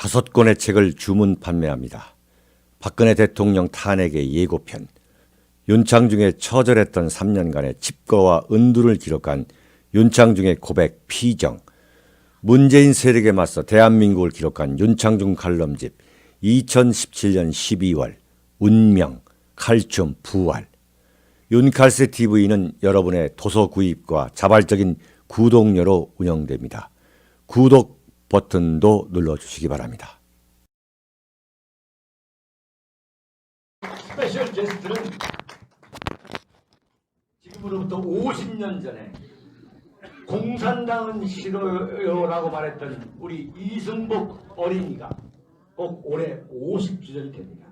5권의 책을 주문 판매합니다. 박근혜 대통령 탄핵의 예고편, 윤창중의 처절했던 3년간의 칩거와 은두를 기록한 윤창중의 고백 피정, 문재인 세력에 맞서 대한민국을 기록한 윤창중 칼럼집 2017년 12월, 운명, 칼춤, 부활. 윤칼세 TV는 여러분의 도서 구입과 자발적인 구독료로 운영됩니다. 구독 버튼도 눌러주시기 바랍니다. 스페셜 게스트는 지금으로부터 50년 전에 공산당은 싫어요라고 말했던 우리 이승복 어린이가 꼭 올해 50주년이 됩니다.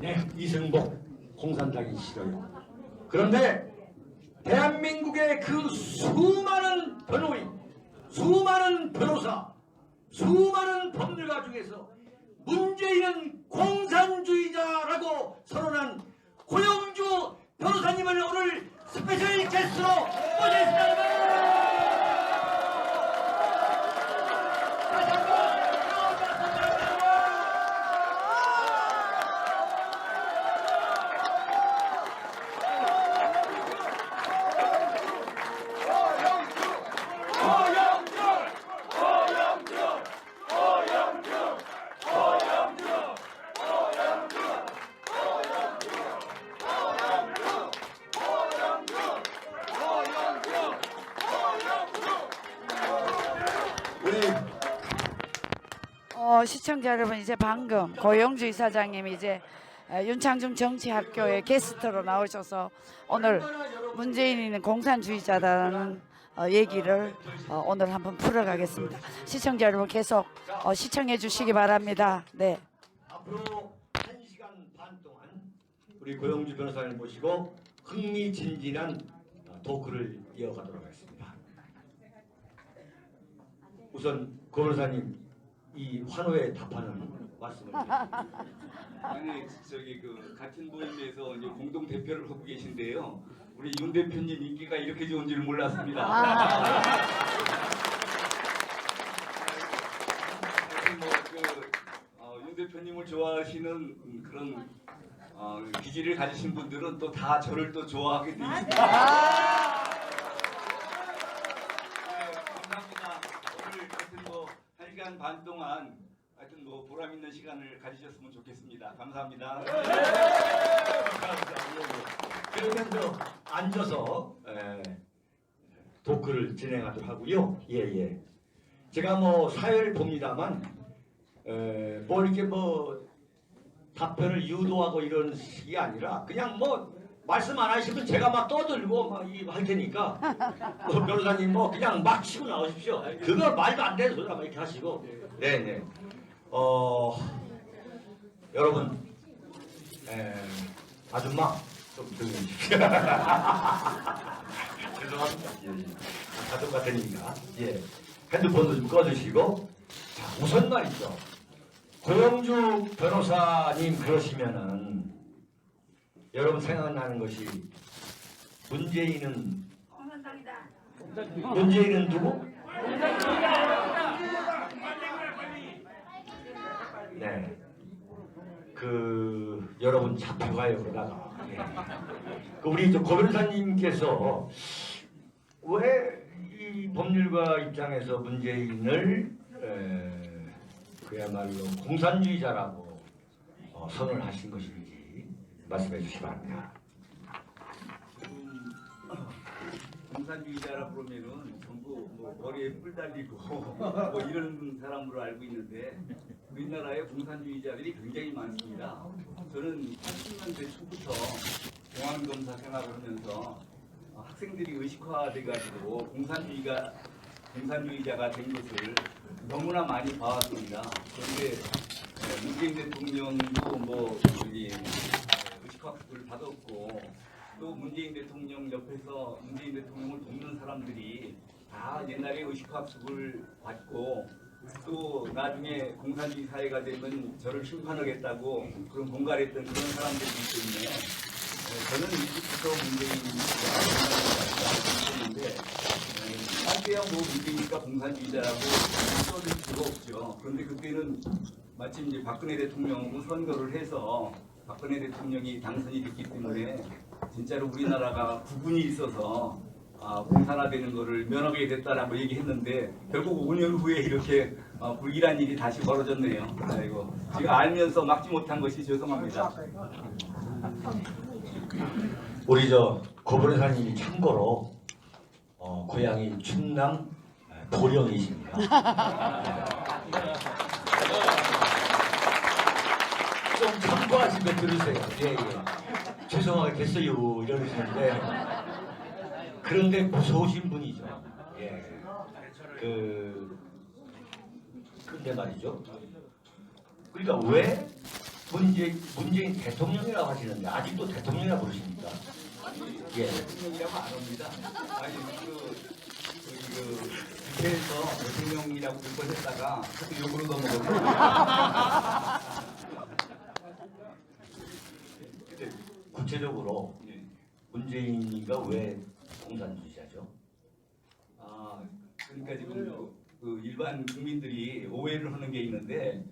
네, 이승복 공산당이 싫어요. 그런데 대한민국의 그 수많은 변호인, 수많은 변호사, 수많은 법률가 중에서 문재인은 공산주의자라고 선언한 고영주 변호사님을 오늘 스페셜 게스트로 모셨습니다. 시청자 여러분, 이제 방금 고영주 이사장님이 이제 윤창중 정치학교의 게스트로 나오셔서 오늘 문재인은 공산주의자라는 얘기를 오늘 한번 풀어가겠습니다. 시청자 여러분 계속 시청해 주시기 바랍니다. 네. 앞으로 1시간 반 동안 우리 고영주 변호사를 모시고 흥미진진한 토크를 이어가도록 하겠습니다. 우선 고 변호사님, 이 환호에 답하는 말씀을 아니 저기 그 같은 모임에서 이제 공동 대표를 하고 계신데요. 우리 윤 대표님 인기가 이렇게 좋은 줄 몰랐습니다. 윤 대표님을 좋아하시는 그런 기질을 가지신 분들은 또 다 저를 또 좋아하게 돼 있습니다. 감사합니다. 오늘 하여튼 뭐 1시간 반 동안 하여튼 뭐 보람 있는 시간을 가지셨으면 좋겠습니다. 감사합니다. 그러면서 앉아서 토크를 진행하도록 하고요. 예. 제가 뭐 사회를 봅니다만 뭐 이렇게 뭐 답변을 유도하고 이런 식이 아니라 그냥 뭐 말씀 안 하시면 제가 막 떠들고 막 할 테니까 뭐 변호사님 뭐 그냥 막 치고 나오십시오. 그거 말도 안 되는 소리라 막 이렇게 하시고. 네네. 여러분, 아줌마 좀 조용히 해주십시오. 죄송합니다. 가족 같으니까. 예. 핸드폰도 좀 꺼주시고. 자, 우선 말이죠. 고영주 변호사님 그러시면은 여러분 생각나는 것이 문재인은 공산당이다. 문재인은 누구? 네. 그 여러분 잡혀가요 그러다가. 예. 그 우리 고 변호사님께서 왜 이 법률가 입장에서 문재인을 그야말로 공산주의자라고 선언을 하신 것인지 말씀해 주시기 바랍니다. 공산주의자라 그러면은 전부 뭐 머리에 뿔 달리고 뭐 이런 사람으로 알고 있는데 우리나라에 공산주의자들이 굉장히 많습니다. 저는 80년대 초부터 공안검사 생활을 하면서 학생들이 의식화돼가지고 공산주의자가 된 것을 너무나 많이 봐왔습니다. 그런데 문재인 대통령도 뭐 의식학습을 받았고 또 문재인 대통령 옆에서 문재인 대통령을 돕는 사람들이 다 옛날에 의식학습을 받고 또 나중에 공산주의 사회가 되면 저를 심판하겠다고 그런 공갈했던 그런 사람들이기 때문에 저는 일찍부터 문재인인데 한때야 뭐 문재인이니까 공산주의자라고 써줄 수가 없죠. 그런데 그때는 마침 이제 박근혜 대통령으로 선거를 해서 박근혜 대통령이 당선이 됐기 때문에 진짜로 우리나라가 부분이 있어서 공산화되는 것을 면하게 됐다라고 얘기했는데 결국 5년 후에 이렇게 불길한 일이 다시 벌어졌네요. 아이고, 제가 알면서 막지 못한 것이 죄송합니다. 우리 고변호사님이 참고로 고향이 충남 보령이십니다. 좀 참고하시고 들으세요. 예, 예. 죄송하겠어요 이러시는데 그런데 무서우신 분이죠. 예. 근데 말이죠. 그러니까 왜 문재인 대통령이라고 하시는데 아직도 대통령이라고 부르십니까? 예. 대통령이라고 안 합니다. 아니 국회에서 대통령이라고 몇 번 했다가 또 욕으로 넘어가고. 구체적으로 예. 문재인이가 왜 공산주의자죠? 그러니까 지금 그 일반 국민들이 오해를 하는 게 있는데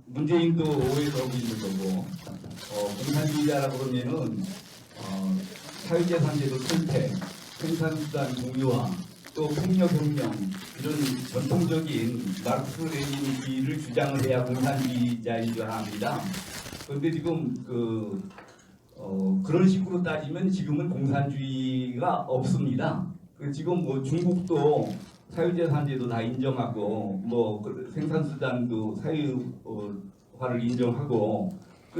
문재인도 오해를 하고 있는 거고 공산주의자라고 그러면은 사회재산제도 실패, 생산수단 공유화, 또 폭력혁명 이런 전통적인 마르크스 레닌주의를 주장을 해야 공산주의자인 줄 압니다. 그런데 지금 그런 식으로 따지면 지금은 공산주의가 없습니다. 지금 뭐 중국도 사유재산제도 다 인정하고 생산수단도 사유화를 인정하고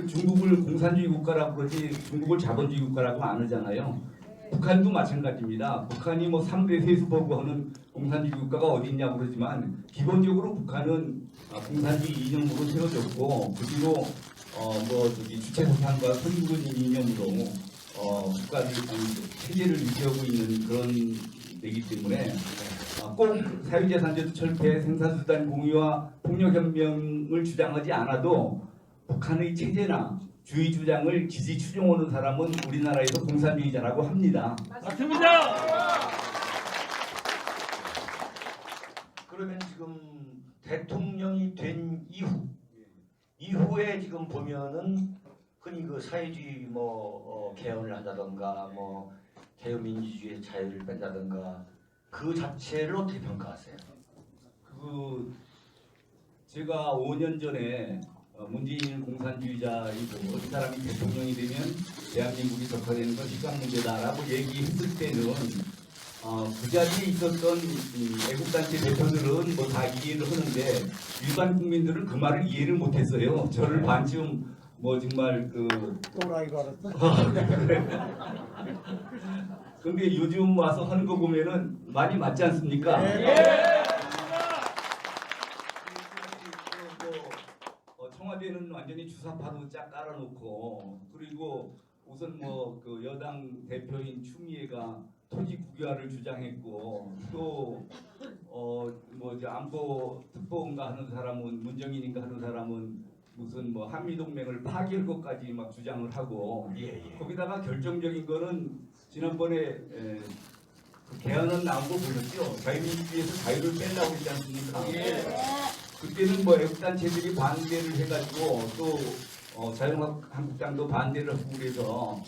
중국을 공산주의 국가라고 그러지 중국을 자본주의 국가라고 안 하잖아요. 북한도 마찬가지입니다. 북한이 3대 세수보고 하는 공산주의 국가가 어디 있냐고 그러지만 기본적으로 북한은 공산주의 이념으로 세워졌고 그리고 주체사상과 선군 이념으로 국가를 체제를 유지하고 있는 그런 데이기 때문에 꼭 사유재산제도 철폐, 생산수단 공유와 폭력혁명을 주장하지 않아도 북한의 체제나 주의 주장을 지지 추종하는 사람은 우리나라에서 공산주의자라고 합니다. 맞습니다. 그러면 지금 대통령이 된 이후에 지금 보면은 흔히 사회주의 개헌을 한다던가 자유민주주의의 자유를 뺀다던가 그 자체를 어떻게 평가하세요? 제가 5년 전에 문재인 공산주의자이고 어떤 사람이 대통령이 되면 대한민국이 적화되는 건 시간 문제다라고 얘기했을 때는 그 자리에 있었던 애국단체 대표들은 다 이해를 하는데 일반 국민들은 그 말을 이해를 못했어요. 저를 반쯤 정말 또라이가 알았어. 근데 요즘 와서 하는 거 보면은 많이 맞지 않습니까? 청와대는 완전히 주사파도 쫙 깔아놓고 그리고 우선 여당 대표인 추미애가 토지 국유화를 주장했고 또 안보 특보인가 하는 사람은 문정인인가 하는 사람은 무슨 한미동맹을 파기할 것까지 막 주장을 하고 거기다가 결정적인 거는 지난번에 개헌은 나온 거 보셨죠? 자유민주주의에서 자유를 빼려고 했지 않습니까? 그때는 애국단체들이 반대를 해가지고 또 자유한국당도 반대를 하고 그래서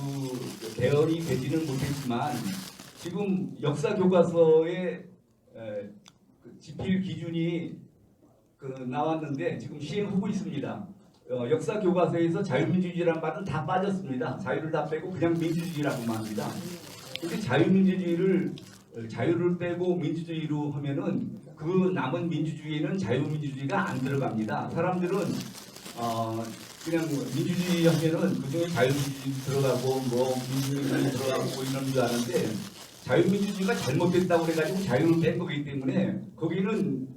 그 개헌이 되지는 못했지만 지금 역사 교과서에 지필 기준이 나왔는데 지금 시행하고 있습니다. 역사 교과서에서 자유민주주의라는 말은 다 빠졌습니다. 자유를 다 빼고 그냥 민주주의라고만 합니다. 근데 자유를 빼고 민주주의로 하면은 그 남은 민주주의는 자유민주주의가 안 들어갑니다. 사람들은 그냥 민주주의 하면은 그중에 자유민주주의 들어가고 민주주의 들어가고 이런 줄 아는데 자유민주주의가 잘못됐다고 해가지고 자유를 뺀 거기 때문에 거기는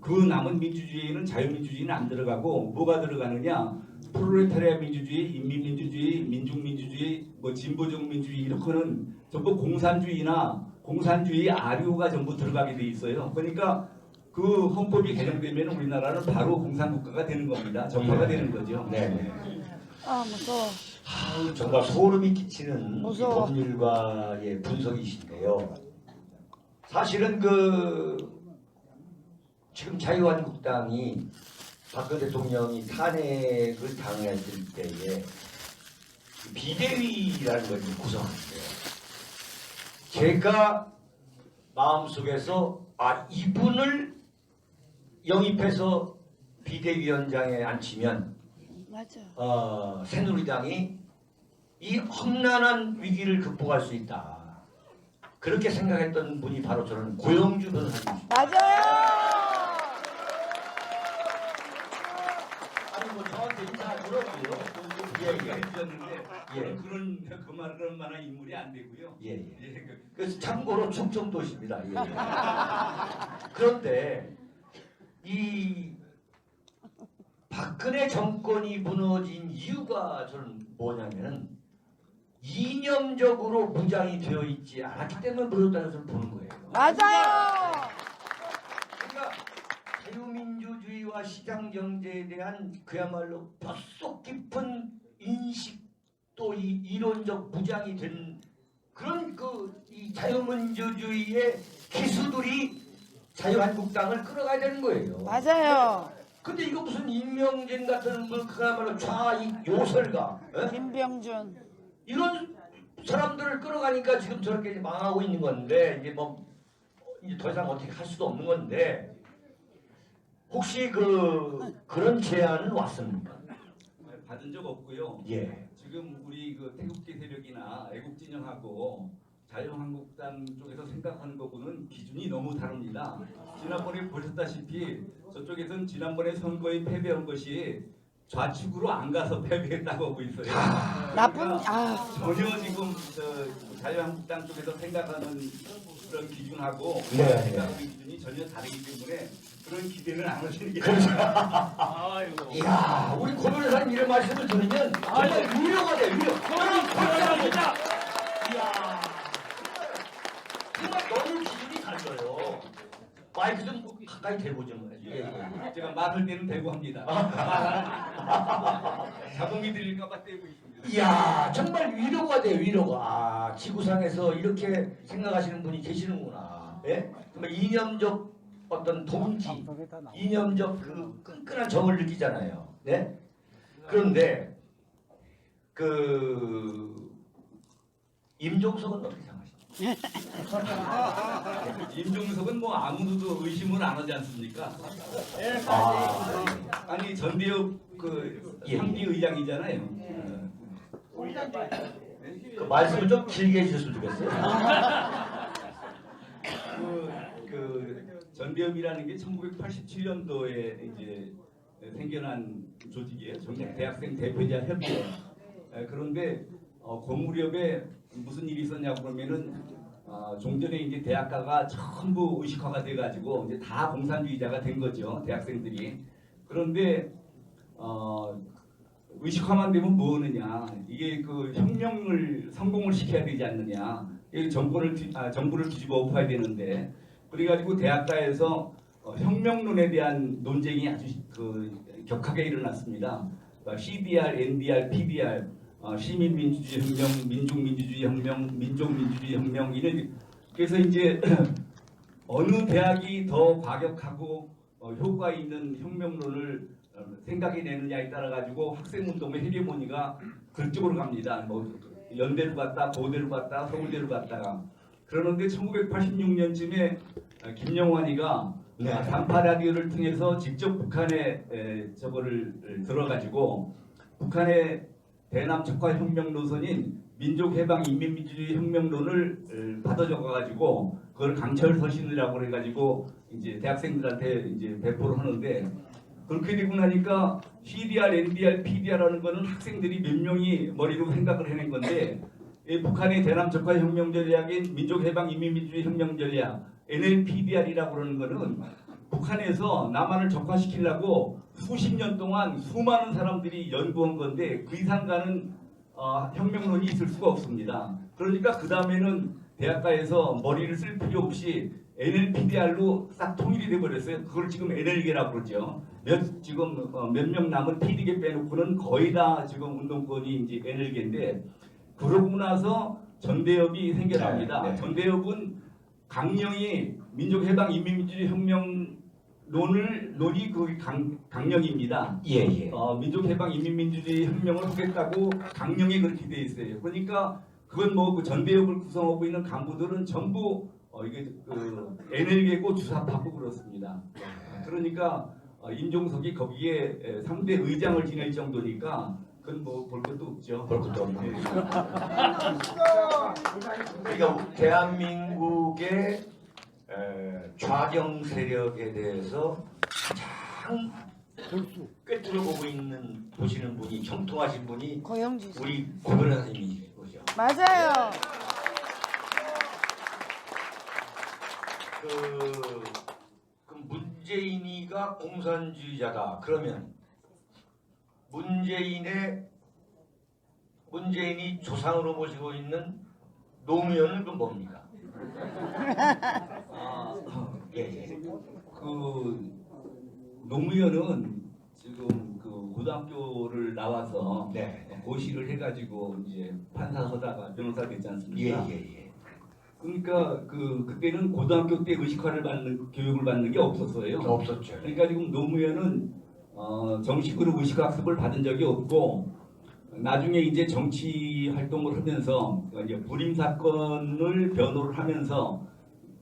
그 남은 민주주의는 자유민주주의는 안 들어가고 뭐가 들어가느냐 프롤레타리아 민주주의, 인민민주주의, 민중민주주의, 진보적 민주주의 이렇게는 전부 공산주의 아류가 전부 들어가게 돼 있어요. 그러니까 그 헌법이 개정되면 우리나라는 바로 공산국가가 되는 겁니다. 정파가 되는 거죠. 네. 아 무서워. 아우, 정말 소름이 끼치는 이 무서워. 법률가의 분석이신데요. 사실은 지금 자유한국당이 박근혜 대통령이 탄핵을 당했을 때에 비대위라는 걸 구성했어요. 제가 마음속에서 이분을 영입해서 비대위원장에 앉히면 맞아. 새누리당이 이 험난한 위기를 극복할 수 있다. 그렇게 생각했던 분이 바로 저는 고영주 변호사님입니다. 맞아요. 아니 뭐 저한테 인사 물었고요. 예. 주셨는데 예. 그런 만한 인물이 안 되고요. 예. 예, 그래서 참고로 충청도십니다. 예. 그런데 이 박근혜 정권이 무너진 이유가 저는 뭐냐면은 이념적으로 무장이 되어 있지 않았기 때문에 무너졌다는 저는 보는 거예요. 맞아요. 그러니까 자유민주주의와 시장경제에 대한 그야말로 뼛속 깊은 인식 또 이 이론적 무장이 된 그런 이 자유민주주의의 기수들이 자유한국당을 끌어가야 되는 거예요. 맞아요. 근데 이거 무슨 임명진 같은 그야말로 좌익 요설가 김병준. 이런 사람들을 끌어가니까 지금 저렇게 망하고 있는 건데 이제 뭐 이제 더 이상 어떻게 할 수도 없는 건데 혹시 그런 제안은 왔습니까? 받은 적 없고요. 예. 지금 우리 태극기 세력이나 애국진영하고 자유한국당 쪽에서 생각하는 거고는 기준이 너무 다릅니다. 지난번에 보셨다시피 저쪽에서는 지난번에 선거에 패배한 것이 좌측으로 안 가서 패배했다고 하고 있어요. 나쁜 전혀 지금 자유한국당 쪽에서 생각하는 그런 기준하고 네. 생각하는 기준이 전혀 다르기 때문에 그런 기대는 안 하시는 게 이야, 우리 고 변호사님 이런 말씀을 들으면 정말 위로가 돼, 위로. 감사합니다. 이야, 정말 너무 기준이 달라요. 마이크 좀 가까이 대고 좀. 예. 제가 말할 때는 대고 합니다. 자금이 들릴까봐 떼고 있습니다. 이야, 정말 위로가 돼, 위로가. 지구상에서 이렇게 생각하시는 분이 계시는구나. 예? 정말 이념적 어떤 동지, 이념적 끈끈한 정을 느끼잖아요. 네? 그런데 임종석은 어떻게 생각하십니까? 임종석은 뭐 아무도 의심을 안 하지 않습니까? 아니 전대협 상비 의장이잖아요. 그 말씀을 좀 길게 해주셨으면 좋겠어요. 전대협이라는 게 1987년도에 이제 생겨난 조직이에요. 전국 대학생 대표자 협의회. 그런데 그 무렵에 무슨 일이 있었냐고 그러면은 종전에 이제 대학가가 전부 의식화가 돼가지고 이제 다 공산주의자가 된 거죠. 대학생들이. 그런데 의식화만 되면 뭐 하느냐? 이게 혁명을 성공을 시켜야 되지 않느냐? 정부를 뒤집어 엎어야 되는데. 그래가지고 대학가에서 혁명론에 대한 논쟁이 아주 격하게 일어났습니다. CDR, NDR, PDR, 시민민주주의 혁명, 민족민주주의 혁명, 민족민주주의 혁명 이런 그래서 이제 어느 대학이 더 과격하고 효과 있는 혁명론을 생각해내느냐에 따라 가지고 학생운동의 헤게모니가 그쪽으로 갑니다. 뭐 연대로 갔다, 고대로 갔다, 서울대로 갔다가. 그러는데 1986년쯤에 김영환이가 단파 라디오를 통해서 직접 북한에 저거를 들어가지고 북한의 대남 적화 혁명 노선인 민족해방 인민민주주의 혁명론을 받아 적어가지고 그걸 강철 서신이라고 해가지고 이제 대학생들한테 이제 배포를 하는데 그렇게 되고 나니까 CDR, NDR, PDR라는 거는 학생들이 몇 명이 머리로 생각을 해낸 건데 북한의 대남 적화 혁명 전략인 민족해방 인민민주주의 혁명 전략 NLPDR이라고 그러는 거는 북한에서 남한을 적화시키려고 수십 년 동안 수많은 사람들이 연구한 건데 그 이상 가는 혁명론이 있을 수가 없습니다. 그러니까 그 다음에는 대학가에서 머리를 쓸 필요 없이 NLPDR로 싹 통일이 돼 버렸어요. 그걸 지금 NL계라고 그러죠. 지금 몇 명 남은 PD계 빼놓고는 거의 다 지금 운동권이 이제 NL계인데 그러고 나서 전대협이 생겨납니다. 네, 네. 전대협은 강령이 민족해방 인민민주주의 혁명론이 그 강령입니다. 예. 민족해방 인민민주주의 혁명을 하겠다고 강령이 그렇게 돼 있어요. 그러니까 그건 뭐 그 전대협을 구성하고 있는 간부들은 전부 이게 그 NL계고 주사파고 그렇습니다. 그러니까 임종석이 거기에 3대 의장을 지낼 정도니까 그건 뭐 볼 것도 없죠. 볼 것도 없는 예. 그러니까 대한민국의 좌경 세력에 대해서 가장 꿰뚫어 보고 있는 보시는 분이 정통하신 분이 고영지 씨. 우리 고 변호사님이시죠. 맞아요. 그 문재인이가 공산주의자다. 그러면 문재인이 조상으로 모시고 있는 노무현은 그럼 뭡니까? 예. 그 노무현은 지금 그 고등학교를 나와서 네. 고시를 해가지고 이제 판사하다가 변호사 됐지 않습니까? 예. 그러니까 그때는 고등학교 때 의식화를 받는 교육을 받는 게 없었어요. 없었죠. 그러니까 지금 노무현은 정식으로 의식화 학습을 받은 적이 없고 나중에 이제 정치 활동을 하면서 이제 불임 사건을 변호를 하면서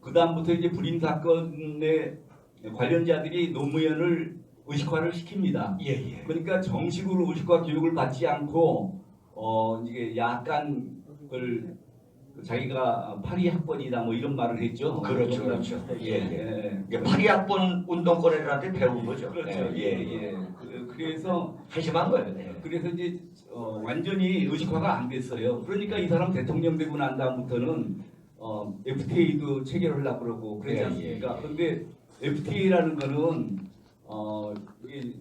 그 다음부터 이제 불임 사건의 관련자들이 노무현을 의식화를 시킵니다. 예. 그러니까 정식으로 의식화 교육을 받지 않고 이게 약간 자기가 파리 학번이다 뭐 이런 말을 했죠. 그렇죠. 예. 파리 학번 운동권 애들한테 배운 거죠. 그렇죠. 예. 그래서 한심한 거예요. 네. 그래서 이제 완전히 의식화가 안 됐어요. 그러니까 이 사람 대통령 되고 난 다음부터는 FTA도 체결하려고 그러고 그러지 않습니까? 그런데 FTA라는 거는 이게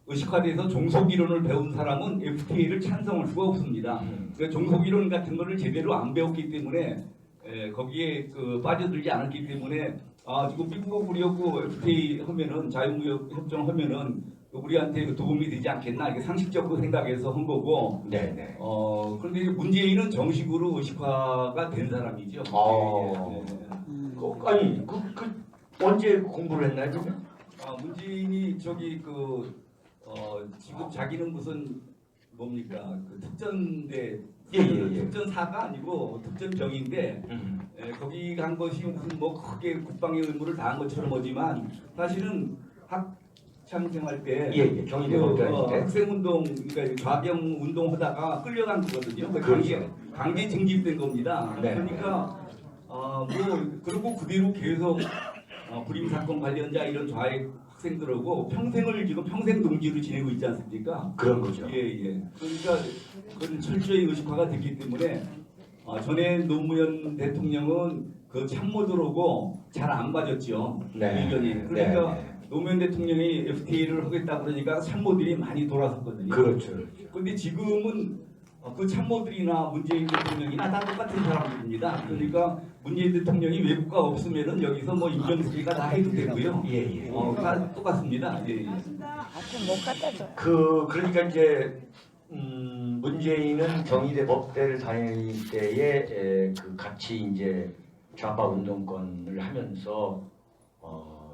의식화돼서 종속 이론을 배운 사람은 FTA를 찬성할 수가 없습니다. 그러니까 종속 이론 같은 거를 제대로 안 배웠기 때문에 거기에 빠져들지 않았기 때문에 지금 미국하고 우리하고 FTA 하면은 자유무역 협정 하면은 우리한테 도움이 되지 않겠나 이게 상식적으로 생각해서 한 거고. 네. 그런데 문재인은 정식으로 의식화가 된 사람이죠. 아니 언제 공부를 했나요? 그러면? 문재인이 지금 자기는 무슨 뭡니까 특전대 특전사가 아니고 특전병인데 거기 간 것이 무슨 뭐 크게 국방의 의무를 다한 것처럼 오지만 사실은 학창 생활 때 경희대 법대할 때 학생운동 그러니까 좌경 운동하다가 끌려간 거거든요. 그렇죠. 강제 징집된 겁니다. 네. 그러니까 그리고 그대로 계속 불임 사건 관련자 이런 좌익 학생들하고 평생 동지로 지내고 있지 않습니까? 그런 거죠. 예. 그러니까 그건 철저히 의식화가 됐기 때문에 전에 노무현 대통령은 그 참모들하고 잘 안 맞았죠. 의견이. 그러니까 노무현 대통령이 FTA를 하겠다 그러니까 참모들이 많이 돌아섰거든요. 그렇죠. 그런데 지금은 그 참모들이나 문재인 대통령이나 다 똑같은 사람들입니다. 그러니까 문재인 대통령이 외국가 없으면은 여기서 뭐 임정수기가 다 해도 되고요. 예. 다 똑같습니다. 예. 하여튼 못 갖다 줘요. 그러니까 이제 문재인은 경희대 법대를 다닐 때에 같이 이제 좌파 운동권을 하면서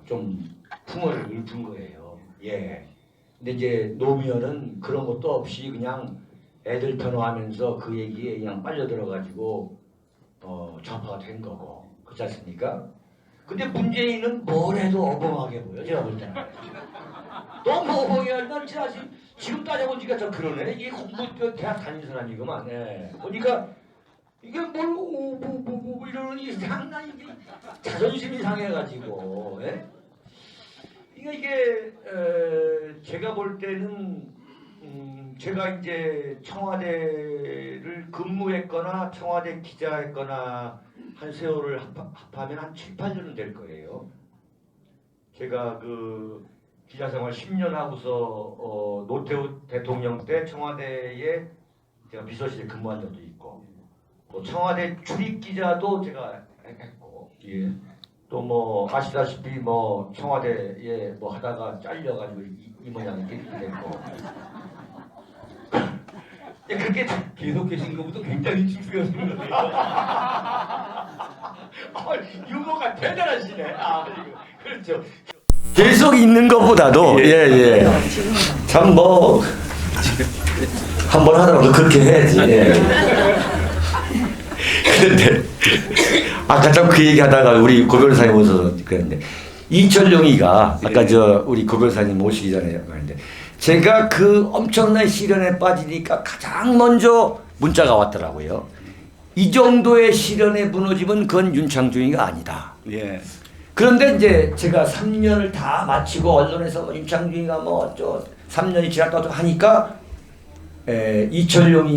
좀 풍어를 일푼 거예요. 예. 근데 이제 노무현은 그런 것도 없이 그냥 애들 변호하면서 그 얘기에 그냥 빨려 들어가지고 좌파가 된 거고 그렇지 않습니까? 근데 문재인은 뭘 해도 어벙하게 보여 제가 볼 때는. 너무 어벙해야 난 지금 따져보니까 저 그러네. 이게 공부 대학 다닌 사람이구만. 예. 보니까 이게 뭐 이러니 상당히 이게 자존심이 상해가지고. 예? 이게 제가 볼 때는 제가 이제 청와대를 근무했거나 청와대 기자했거나 한 세월을 합하면 한 7, 8년은 될 거예요. 제가 그 기자 생활 10년 하고서 노태우 대통령 때 청와대에 제가 비서실에 근무한 적도 있고 또 청와대 출입 기자도 제가 했고, 예. 또 뭐 아시다시피 뭐 청와대에 뭐 하다가 잘려가지고 이 모양이 이렇게 됐고. 예, 그렇게 계속 계신 것부터 굉장히 지수였는 거예요. 유머가 대단하시네. 그렇죠. 계속 있는 것보다도 예예 참 뭐 한 번 하더라도 그렇게 해야지. 예. 그런데 아까 참 그 얘기하다가 우리 고 변호사님 오셔서 그랬는데 이철용이가 아까 저 우리 고 변호사님 모시기 전에 그랬는데 제가 그 엄청난 시련에 빠지니까 가장 먼저 문자가 왔더라고요. 이 정도의 시련에 무너지면 그건 윤창중이가 아니다. 예. 그런데 이제 제가 3년을 다 마치고 언론에서 윤창중이가 뭐 저 3년이 지났다고 하니까 이철용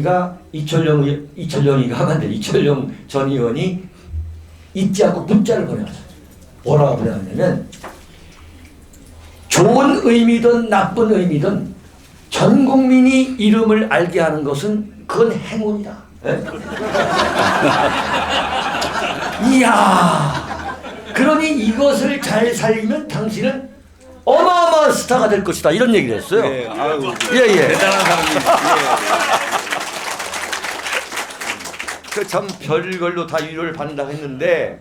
전 의원이 잊지 않고 문자를 보내왔어요. 뭐라고 보내왔냐면 좋은 의미든 나쁜 의미든 전 국민이 이름을 알게 하는 것은 그건 행운이다. 이야, 그러니 이것을 잘 살리면 당신은 어마어마한 스타가 될 것이다. 이런 얘기를 했어요. 예, 아유, 예. 대단한 사람이에요. 그 참 별걸로 다 위로를 받는다고 했는데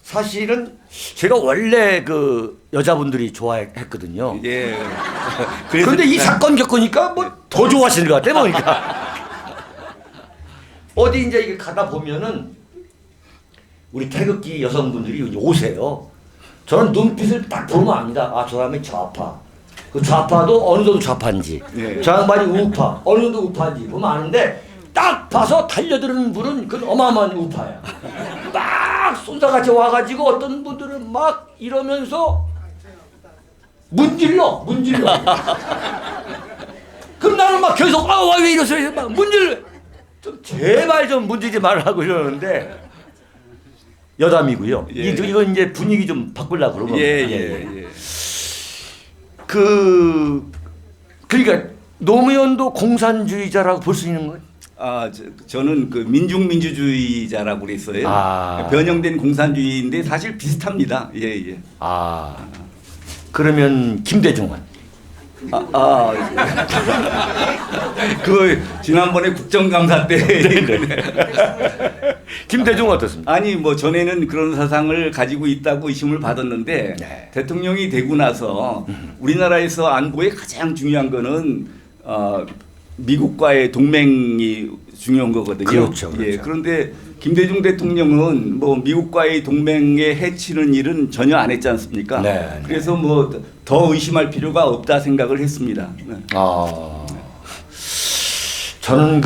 사실은 제가 원래 그 여자분들이 좋아했거든요. 예. 예. 그런데 이 사건 겪으니까 뭐 더 좋아하시는 것 같아요. 보니까. 어디 이제 이게 가다 보면은 우리 태극기 여성분들이 오세요. 저는 눈빛을 딱 보면 압니다. 아, 저 사람이 좌파. 그 좌파도 어느 정도 좌파인지. 예. 저 양반이 우파. 어느 정도 우파인지 보면 아는데 딱 봐서 달려드는 분은 그건 어마어마한 우파야. 막 쏜다같이 와가지고 어떤 분들은 막 이러면서 문질러. 그럼 나는 막 계속 왜 이러세요? 막 좀 제발 좀 문지지 말라고 이러는데 여담이고요. 예. 이건 이제 분위기 좀 바꾸려고 그러는 거예요. 예. 그러니까 노무현도 공산주의자라고 볼 수 있는 거예요. 아, 저는 그 민중민주주의자라고 그랬어요. 아. 변형된 공산주의인데 사실 비슷합니다. 예. 아, 그러면 김대중은? 그 지난번에 국정감사 때 김대중은 어떻습니까? 아니 뭐 전에는 그런 사상을 가지고 있다고 의심을 받았는데 네. 대통령이 되고 나서 우리나라에서 안보에 가장 중요한 거는 미국과의 동맹이 중요한 거거든요. 그렇죠. 예, 그런데 김대중 대통령은 뭐 미국과의 동맹에 해치는 일은 전혀 안 했지 않습니까? 네. 그래서 뭐 더 의심할 필요가 없다 생각을 했습니다. 네. 저는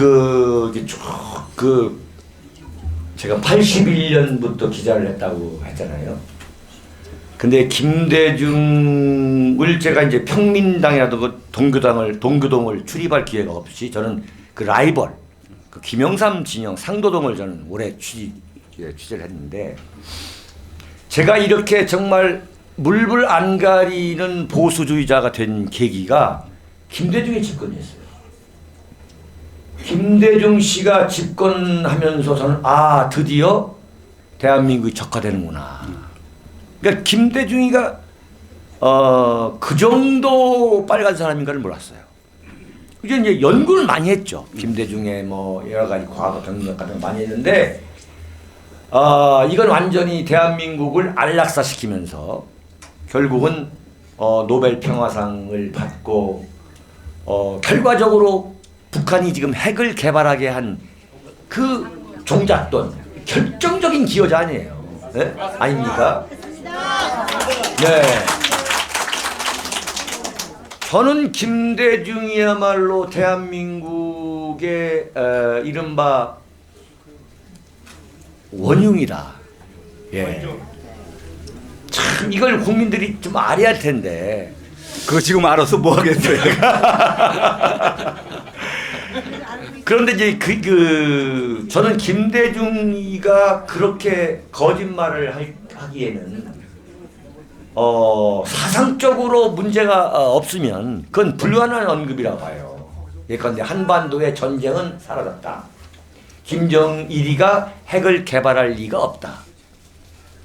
제가 81년부터 기자를 했다고 했잖아요. 근데 김대중을 제가 이제 평민당이라도 동교동을 출입할 기회가 없이 저는 그 라이벌 그 김영삼 진영 상도동을 저는 오래 취재를 했는데 제가 이렇게 정말 물불 안 가리는 보수주의자가 된 계기가 김대중의 집권이었어요. 김대중 씨가 집권하면서 저는 드디어 대한민국이 적화되는구나. 그러니까 김대중이가 그 정도 빨간 사람인가를 몰랐어요. 이제 연구를 많이 했죠. 김대중의 뭐 여러 가지 과거 경력 같은 거 많이 했는데 이건 완전히 대한민국을 안락사시키면서 결국은 노벨 평화상을 받고 결과적으로 북한이 지금 핵을 개발하게 한 그 종잣돈 결정적인 기여자 아니에요. 네? 아닙니까? 네. 저는 김대중이야말로 대한민국의 이른바 원흉이다. 예. 참 이걸 국민들이 좀 알아야 할 텐데. 그거 지금 알아서 뭐 하겠어요? 그런데 이제 저는 김대중이가 그렇게 거짓말을 하기에는 사상적으로 문제가 없으면 그건 불가능한 언급이라고 봐요. 예컨대 한반도의 전쟁은 사라졌다. 김정일이가 핵을 개발할 리가 없다.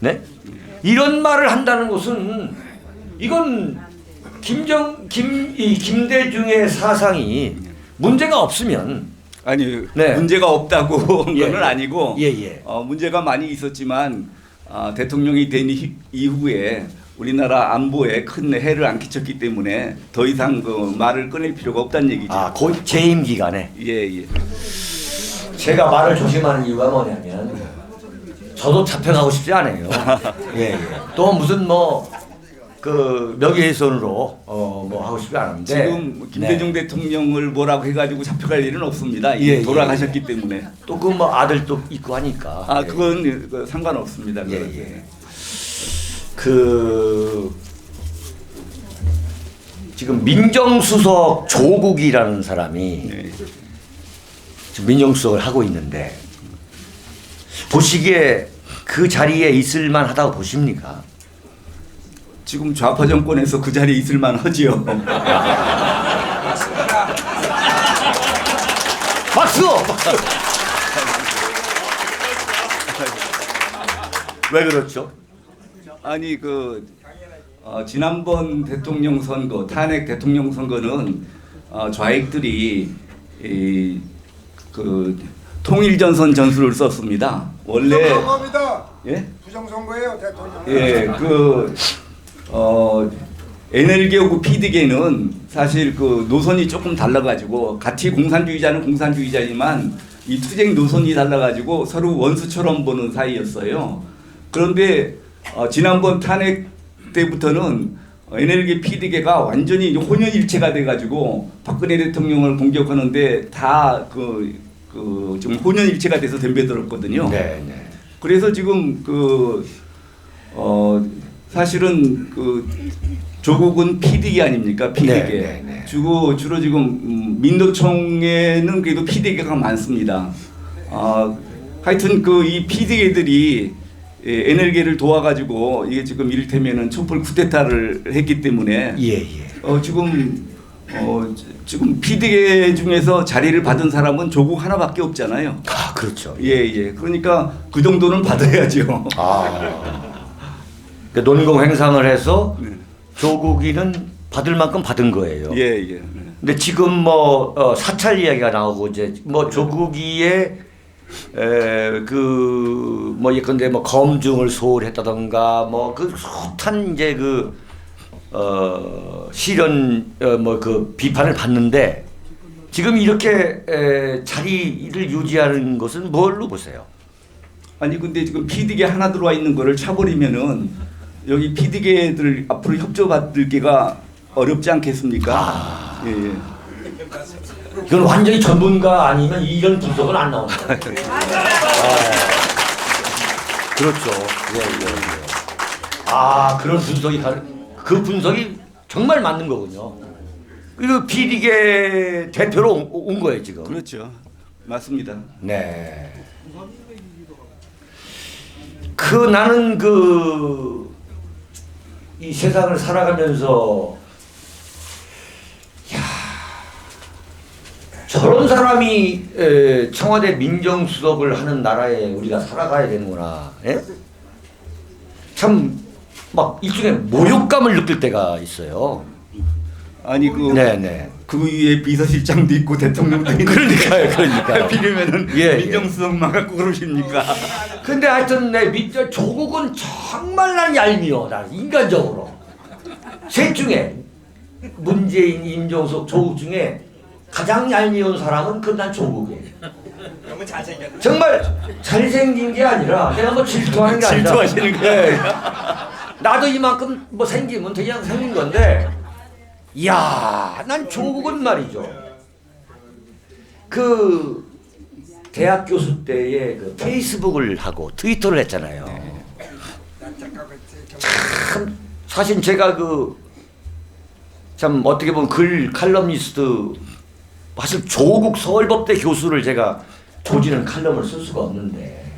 네? 이런 말을 한다는 것은 이건 김대중의 사상이 문제가 없으면 아니 네. 문제가 없다고 예, 그건 아니고 예. 문제가 많이 있었지만 대통령이 된 이후에 우리나라 안보에 큰 해를 안 끼쳤기 때문에 더 이상 그 말을 꺼낼 필요가 없다는 얘기죠. 재임 기간에 예. 제가 말을 조심하는 이유가 뭐냐면 저도 잡혀가고 싶지 않아요. 예. 또 무슨 그 명예훼손으로 뭐 하고 싶지 않은데 지금 김대중 대통령을 뭐라고 해가지고 잡혀갈 일은 없습니다. 이미 돌아가셨기 때문에. 또 그 뭐 아들도 있고 하니까. 그건 상관없습니다. 예. 지금 민정수석 조국이라는 사람이 네. 지금 민정수석을 하고 있는데 보시기에 그 자리에 있을 만하다고 보십니까? 지금 좌파 정권에서 그 자리에 있을 만하지요. 박수! 왜 그렇죠? 아니 지난번 대통령 선거, 탄핵 대통령 선거는 좌익들이 통일전선 전술을 썼습니다. 원래 부정선거입니다. 예? 부정선거예요, 대통령. 예, NL계하고 PD계는 사실 그 노선이 조금 달라가지고 같이 공산주의자는 공산주의자지만 이 투쟁 노선이 달라가지고 서로 원수처럼 보는 사이였어요. 그런데 지난번 탄핵 때부터는 NL계 PD계가 완전히 혼연일체가 돼가지고 박근혜 대통령을 공격하는데 다 좀 혼연일체가 돼서 덤벼들었거든요. 네. 그래서 지금 사실은 조국은 PD계 아닙니까? PD계. 네. 주로 지금 민노총에는 그래도 PD계가 많습니다. 하여튼 이 PD계들이 NL계를 도와가지고 이게 지금 이를테면은 촛불 쿠데타를 했기 때문에 지금 PD계 중에서 자리를 받은 사람은 조국 하나밖에 없잖아요. 그렇죠. 예. 그러니까 그 정도는 받아야죠. 그러니까 논공 행상을 해서 조국이는 받을 만큼 받은 거예요. 예. 근데 지금 사찰 이야기가 나오고 이제 조국이의 예컨대 검증을 소홀했다던가 그 숱한 이제 실현 비판을 받는데 지금 이렇게 자리를 유지하는 것은 뭘로 보세요? 아니 근데 지금 PD계 하나 들어와 있는 거를 차버리면은 여기 PD계들 앞으로 협조받을 게가 어렵지 않겠습니까? 예. 이건 완전히 전문가 아니면 이런 분석은 안 나온다. 그렇죠. 예. 그런 분석이 그 분석이 정말 맞는 거군요. 그리고 PD계 대표로 온 거예요 지금. 그렇죠. 맞습니다. 네. 나는 이 세상을 살아가면서 저런 사람이 청와대 민정수석을 하는 나라에 우리가 살아가야 되는구나. 예? 참 막 일종의 모욕감을 느낄 때가 있어요. 아니 네네. 그 위에 비서실장도 있고 대통령도 있는. 그러니까요. 비리면은 예. 민정수석만 갖고 그러십니까? 근데 하여튼 조국은 정말 난 얄미워. 난 인간적으로. 셋 중에 문재인, 임종석, 조국 중에 가장 얄미운 사람은 난 조국이에요. 너무 잘생겼네. 정말 잘생긴 게 아니라 내가 질투하는 게 아니라 질투하시는 거예요. 나도 이만큼 생기면 그냥 생긴 건데 난 조국은 말이죠. 대학 교수 때에 페이스북을 하고 트위터를 했잖아요. 참 사실 제가 참 어떻게 보면 칼럼니스트 사실 조국 서울법대 교수를 제가 조지는 칼럼을 쓸 수가 없는데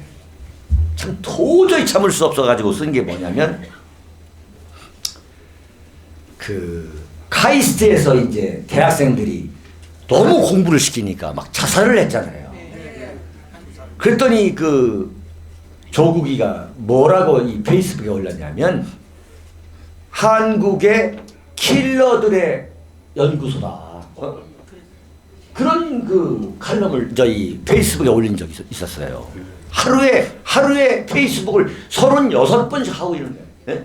참 도저히 참을 수 없어가지고 쓴 게 뭐냐면 카이스트에서 이제 대학생들이 너무 공부를 시키니까 막 자살을 했잖아요. 그랬더니 조국이가 뭐라고 이 페이스북에 올렸냐면 한국의 킬러들의 연구소다. 그런 그 칼럼을 저희 페이스북에 올린 적이 있었어요. 하루에 페이스북을 36번씩 하고 있는데. 네?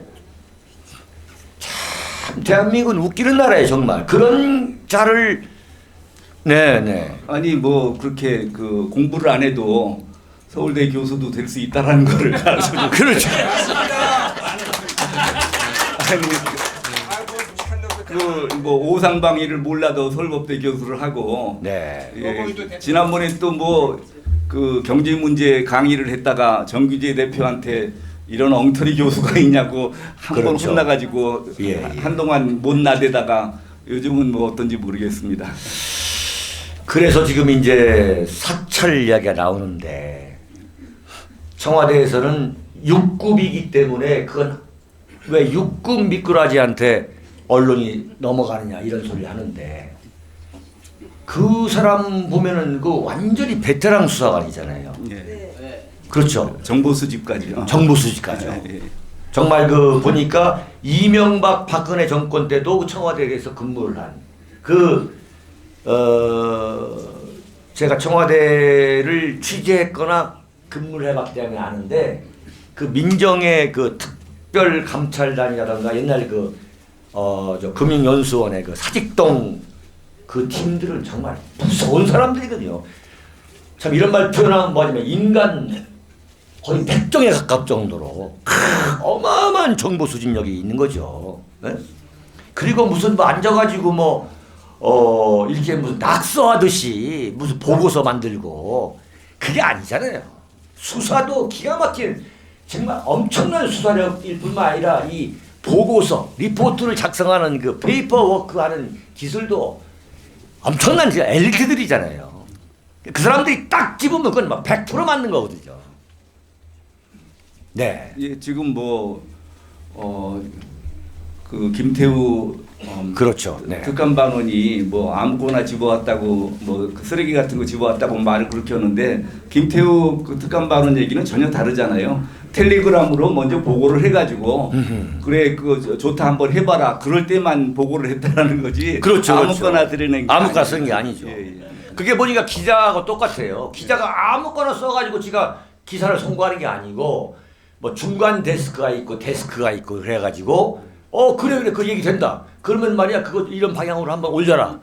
참 대한민국은 웃기는 나라예요, 정말. 그런 자를 네. 아니 뭐 그렇게 그 공부를 안 해도 서울대 교수도 될 수 있다라는 거를 가르쳐주고 그렇죠. 그뭐 오상방위를 몰라도 서울법대 교수를 하고 네. 예, 지난번에 또 뭐 그 경제 문제 강의를 했다가 정규재 대표한테 이런 엉터리 교수가 있냐고 한 번 그렇죠. 혼나가지고 예. 한동안 못 나대다가 요즘은 뭐 어떤지 모르겠습니다. 그래서 지금 이제 사찰 이야기가 나오는데 청와대에서는 6급이기 때문에 그건 왜 6급 미꾸라지한테 언론이 넘어가느냐 이런 소리 하는데 그 사람 보면은 그 완전히 베테랑 수사관이잖아요. 예. 그렇죠. 정보 수집까지요. 정보 수집까지. 예. 정말 그 보니까 이명박 박근혜 정권 때도 청와대에서 근무를 한 제가 청와대를 취재했거나 근무를 해봤기 때문에 아는데 그 민정의 그 특별 감찰단이라든가 옛날 저 금융연수원의 그 사직동 그 팀들은 정말 무서운 사람들이거든요. 참 이런 말 표현하면 뭐냐면 인간 거의 백종에 가깝 정도로 어마어마한 정보 수집력이 있는 거죠. 네? 그리고 무슨 뭐 앉아가지고 이렇게 무슨 낙서하듯이 무슨 보고서 만들고 그게 아니잖아요. 수사도 기가 막힌 정말 엄청난 수사력일 뿐만 아니라 이 보고서, 리포트를 작성하는 그 페이퍼워크 하는 기술도 엄청난 엘리트들이잖아요. 그 사람들이 딱 집으면 그건 막 100% 맞는 거거든요. 네. 예, 지금 그 김태우 그렇죠. 네. 특감반원이 뭐 아무거나 집어왔다고 그 쓰레기 같은 거 집어왔다고 말을 그렇게 하는데 김태우 그 특감반원 얘기는 전혀 다르잖아요. 텔레그램으로 먼저 보고를 해가지고 그래 그 좋다 한번 해봐라 그럴 때만 보고를 했다라는 거지. 그렇죠. 아무거나 드리는 게 아무거나 쓰는 게 아니죠. 예. 그게 보니까 기자하고 똑같아요. 기자가 아무거나 써가지고 지가 기사를 송고하는 게 아니고 뭐 중간 데스크가 있고 그래가지고 그래 그 얘기 된다. 그러면 말이야 그거 이런 방향으로 한번 올려라.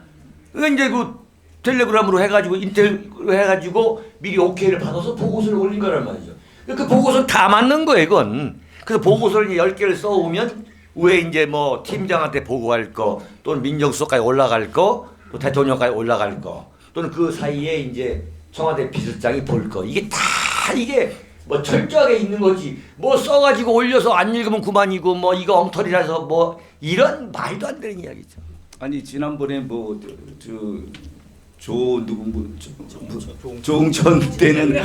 이제 그 텔레그램으로 해가지고 인텔로 해가지고 미리 오케이를 받아서 보고서를 올린 거란 말이죠. 그 보고서는 다 맞는 거예요, 이건. 그래서 보고서를 10개를 써오면 위에 이제 뭐 팀장한테 보고할 거 또는 민정수석까지 올라갈 거 또 대통령까지 올라갈 거 또는 그 사이에 이제 청와대 비서장이 볼 거 이게 뭐 철저하게 있는 거지. 뭐 써가지고 올려서 안 읽으면 그만이고 뭐 이거 엉터리라서 뭐 이런 말도 안 되는 이야기죠. 아니 지난번에 조응천 때는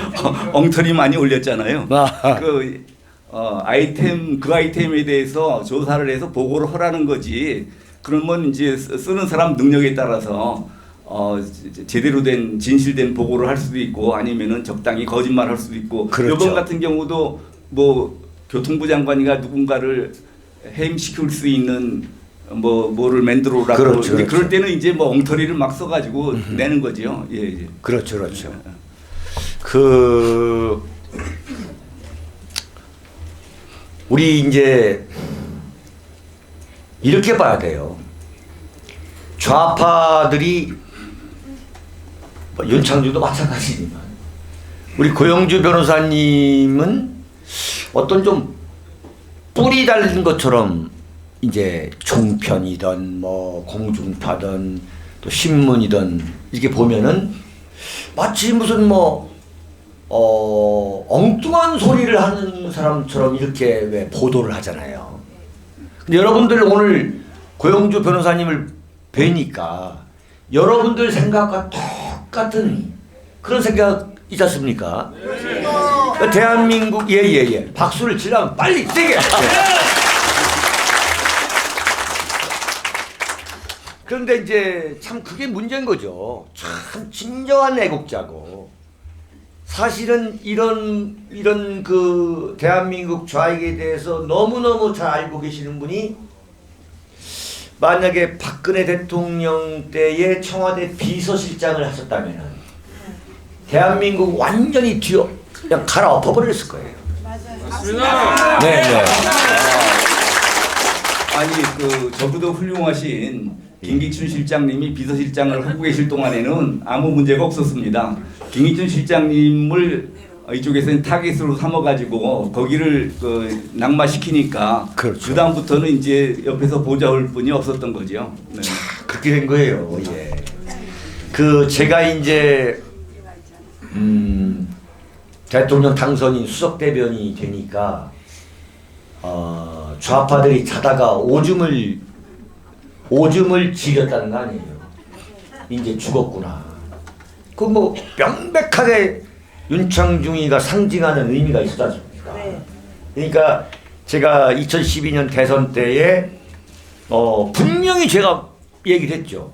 엉터리 많이 올렸잖아요. 그 아이템에 대해서 조사를 해서 보고를 하라는 거지. 그러면 이제 쓰는 사람 능력에 따라서 제대로 된 진실된 보고를 할 수도 있고 아니면은 적당히 거짓말할 수도 있고. 그렇죠. 이번 같은 경우도 뭐 교통부 장관이가 누군가를 해임시킬 수 있는 뭐를 만들어라고. 그렇죠. 그럴 때는 이제 뭐 엉터리를 막 써가지고 내는 거죠. 예. 그렇죠. 우리 이제 이렇게 봐야 돼요. 좌파들이 윤창주도 마찬가지지만 우리 고영주 변호사님은 어떤 좀 뿌리 달린 것처럼 이제 종편이든 뭐 공중파든 또 신문이든 이렇게 보면은 마치 무슨 엉뚱한 소리를 하는 사람처럼 이렇게 왜 보도를 하잖아요. 근데 여러분들 오늘 고영주 변호사님을 뵈니까 여러분들 생각과 똑같은 그런 생각 있지 않습니까? 대한민국 예. 박수를 치려면 빨리 세게. 그런데 이제 참 그게 문제인 거죠. 참 진정한 애국자고 사실은 이런 그 대한민국 좌익에 대해서 너무너무 잘 알고 계시는 분이 만약에 박근혜 대통령 때에 청와대 비서실장을 하셨다면은 대한민국 완전히 뒤로 그냥 갈아엎어 버렸을 거예요. 맞아요. 네, 네. 아니 그 저보다 훌륭하신 김기춘 실장님이 비서실장을 하고 계실 동안에는 아무 문제가 없었습니다. 김기춘 실장님을 이쪽에서는 타깃으로 삼아가지고 거기를 그 낙마시키니까 그렇죠. 그다음부터는 이제 옆에서 보좌할 분이 없었던 거죠. 네. 그렇게 된 거예요. 예. 그 제가 이제 대통령 당선인 수석 대변인이 되니까 좌파들이 자다가 오줌을 지렸다는 거 아니에요. 이제 죽었구나. 그 뭐 명백하게 윤창중이가 상징하는 의미가 있었지 않습니까? 네. 그러니까 제가 2012년 대선 때에 분명히 제가 얘기를 했죠.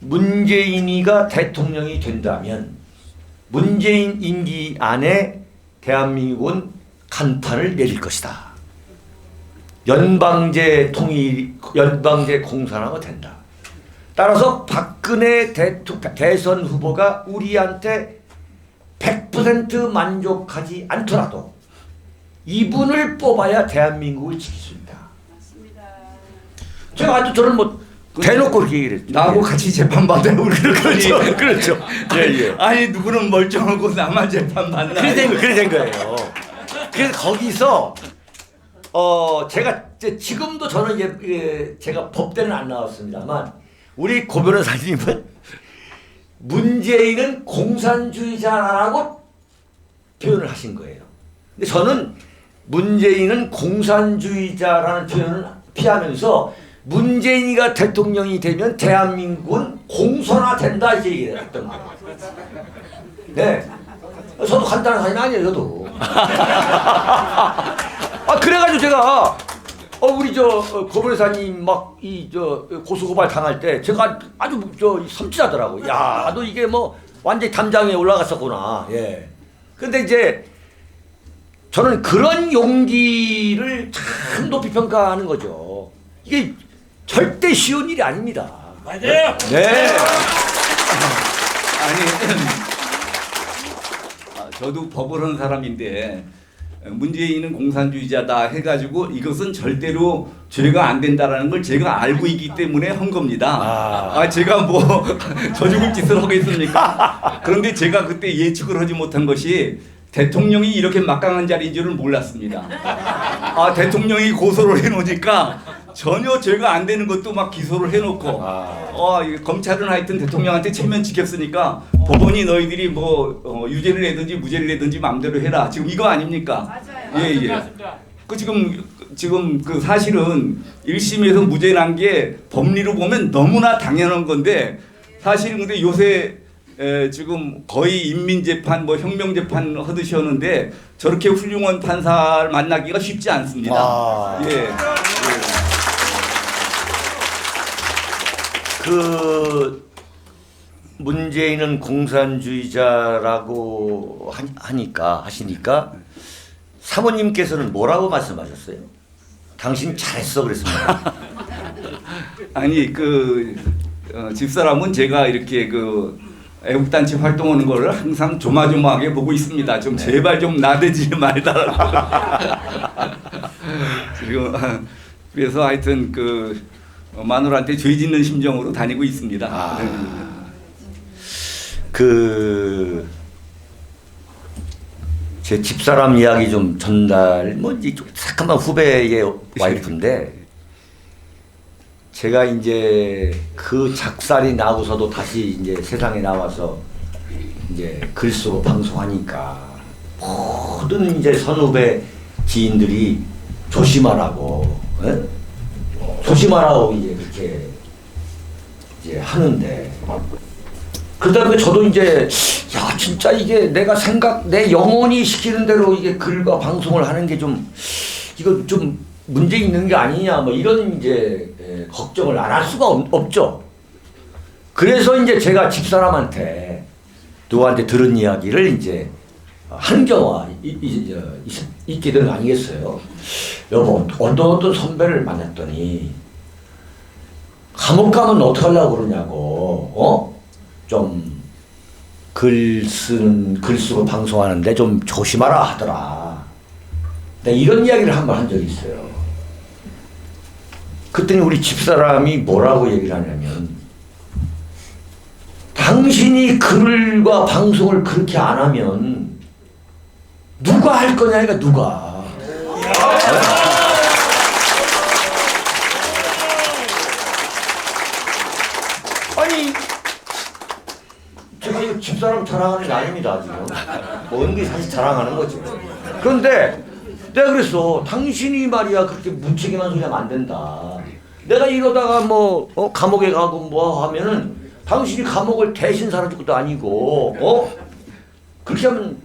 문재인이가 대통령이 된다면 문재인 임기 안에 대한민국은 간판을 내릴 것이다. 연방제 공산화가 된다. 따라서 박근혜 대선 후보가 우리한테 100% 만족하지 않더라도 이분을 뽑아야 대한민국을 지킬 수 있다. 제가 아주 저는 뭐 대놓고 그렇게 얘기를 했죠. 나하고 같이 재판 받아요. 그렇죠. 그렇죠. 예, 예. 아니 누구는 멀쩡하고 나만 재판 받나? 그래 된 거예요. 그래서 거기서 제가 지금도 저는 이제 제가 법대는 안 나왔습니다만 우리 고 변호사님은 문재인은 공산주의자라고 표현을 하신 거예요. 근데 저는 문재인은 공산주의자라는 표현을 피하면서 문재인이가 대통령이 되면 대한민국은 공산화된다 이렇게 얘기를 했던 거예요. 네. 저도 간단한 사람이 아니에요, 저도. 그래가지고 제가 우리 고 변호사님 막 고소고발 당할 때 제가 아주 섬찟하더라고. 야, 너 이게 뭐 완전히 담장에 올라갔었구나. 예. 근데 이제 저는 그런 용기를 참 높이 평가하는 거죠. 이게 절대 쉬운 일이 아닙니다. 맞아요. 네. 아니 저도 법을 하는 사람인데 문재인은 공산주의자다 해가지고 이것은 절대로 죄가 안 된다라는 걸 제가 알고 있기 때문에 한 겁니다. 제가 뭐 저 죽을 짓을 하겠습니까? 그런데 제가 그때 예측을 하지 못한 것이 대통령이 이렇게 막강한 자리인 줄은 몰랐습니다. 대통령이 고소를 해놓으니까 전혀 죄가 안 되는 것도 막 기소를 해놓고 검찰은 하여튼 대통령한테 체면 지켰으니까 법원이 너희들이 뭐 유죄를 내든지 무죄를 내든지 마음대로 해라. 지금 이거 아닙니까? 맞아요. 예. 그 지금 그 사실은 1심에서 무죄 난 게 법리로 보면 너무나 당연한 건데 사실은 근데 요새 지금 거의 인민재판 뭐 혁명재판 하듯이 하는데 저렇게 훌륭한 판사를 만나기가 쉽지 않습니다. 예. 그 문재인은 공산주의자라고 하시니까 사모님께서는 뭐라고 말씀하셨어요? 당신 잘했어 그랬습니다. 아니 집사람은 제가 이렇게 애국단체 활동하는 거를 항상 조마조마하게 보고 있습니다. 좀 제발 좀 나대지 말달라고. 지금 그래서 하여튼 마누라한테 죄 짓는 심정으로 다니고 있습니다. 제 집사람 이야기 좀 전달, 이제 좀 새까만 후배의 와이프인데, 제가 이제 그 작살이 나고서도 다시 이제 세상에 나와서 이제 글 쓰고 방송하니까 모든 이제 선후배 지인들이 조심하라고, 조심하라고 이제 그렇게 이제 하는데, 그다음에 저도 이제 진짜 이게 내 영혼이 시키는 대로 이게 글과 방송을 하는 게 이거 좀 문제 있는 게 아니냐 이런 이제 걱정을 안 할 수가 없죠. 그래서 이제 제가 집사람한테 누구한테 들은 이야기를 이제 한겨와 있게 된 거 아니겠어요? 여보, 어떤 선배를 만났더니 감옥 가면 어떡하려고 그러냐고, 좀 글 쓰고 방송하는데 좀 조심하라 하더라. 내가 이런 이야기를 한 번 한 적이 있어요. 그랬더니 우리 집사람이 뭐라고 얘기를 하냐면, 당신이 글과 방송을 그렇게 안 하면 누가 할 거냐, 그러니까 누가. 아니, 제가 이거 집사람 자랑하는 게 아닙니다, 지금. 뭐 이런 게 사실 자랑하는 거지. 그런데 내가 그랬어. 당신이 말이야 그렇게 무책임한 소리 하면 안 된다. 내가 이러다가 뭐 감옥에 가고 뭐 하면은 당신이 감옥을 대신 살아줄 것도 아니고 그렇게 하면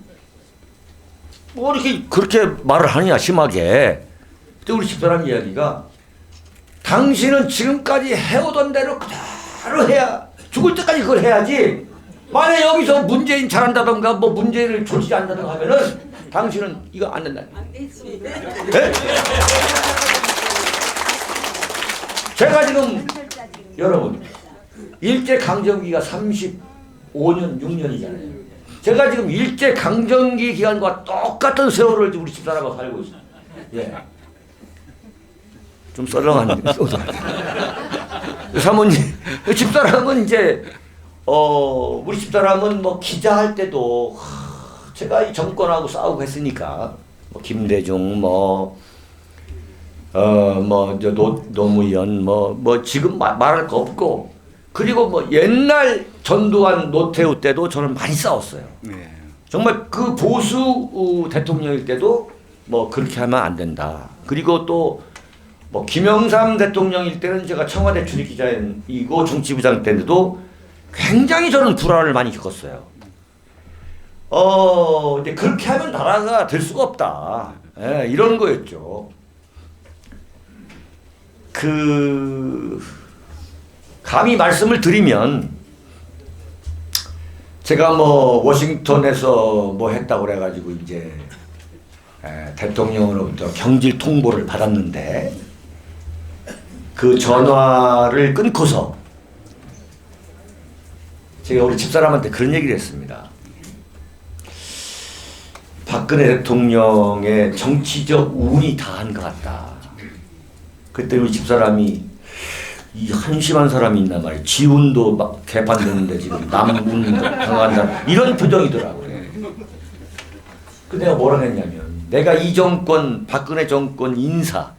뭐 이렇게 그렇게 말을 하느냐 심하게. 그때 우리 집사람 이야기가, 당신은 지금까지 해오던 대로 그대로 해야, 죽을 때까지 그걸 해야지. 만약 여기서 문재인 잘한다던가 뭐 문재인을 조지지 않는다던가 하면은 당신은 이거 안 된다. 안 되지. 네? 제가 지금 여러분 일제 강점기가 35년 6년이잖아요. 제가 지금 일제 강점기 기간과 똑같은 세월을 우리 집사람하고 살고 있어요. 예. 좀 썰렁한 사모님, 집사람은 이제 우리 집사람은 뭐 기자할 때도 제가 이 정권하고 싸우고 했으니까 뭐 김대중 노무현 지금 말할 거 없고, 그리고 뭐 옛날 전두환 노태우 때도 저는 많이 싸웠어요. 네. 정말 그 보수 대통령일 때도 뭐 그렇게 하면 안 된다. 그리고 또 뭐 김영삼 대통령일 때는 제가 청와대 출입기자이고 정치부장 때인데도 굉장히 저는 불화를 많이 겪었어요. 근데 그렇게 하면 나라가 될 수가 없다. 예, 이런 거였죠. 감히 말씀을 드리면, 제가 뭐 워싱턴에서 뭐 했다고 그래가지고 이제 대통령으로부터 경질 통보를 받았는데, 그 전화를 끊고서 제가 우리 집사람한테 그런 얘기를 했습니다. 박근혜 대통령의 정치적 운이 다한 것 같다. 그때 우리 집사람이, 이 한심한 사람이 있나 말이야. 지운도 막 개판되는데 지금 남운도 당한다. 이런 표정이더라고요. 근데 내가 뭐라 했냐면, 내가 이 정권, 박근혜 정권 인사,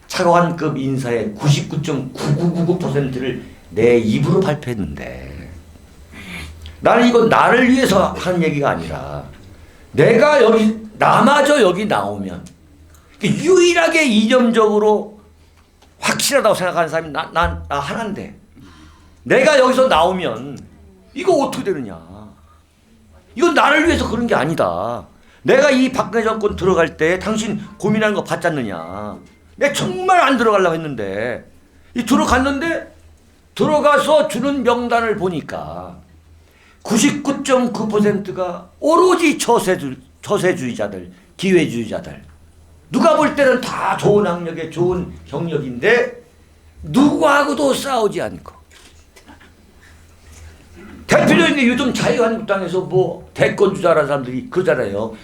차관급 인사의 99.9999%를 내 입으로 발표했는데, 나는 이건 나를 위해서 하는 얘기가 아니라, 내가 나마저 여기 나오면, 유일하게 이념적으로 확실하다고 생각하는 사람이 나 하나인데, 내가 여기서 나오면 이거 어떻게 되느냐. 이건 나를 위해서 그런 게 아니다. 내가 이 박근혜 정권 들어갈 때 당신 고민하는 거 봤지 않느냐. 내가 정말 안 들어가려고 했는데, 들어갔는데 들어가서 주는 명단을 보니까 99.9%가 오로지 처세주의자들, 기회주의자들. 누가 볼 때는 다 좋은 학력에 좋은 경력인데 누구하고도 싸우지 않고. 대표적인 게 요즘 자유한국당에서 뭐 대권 주자라는 사람들이 그러잖아요.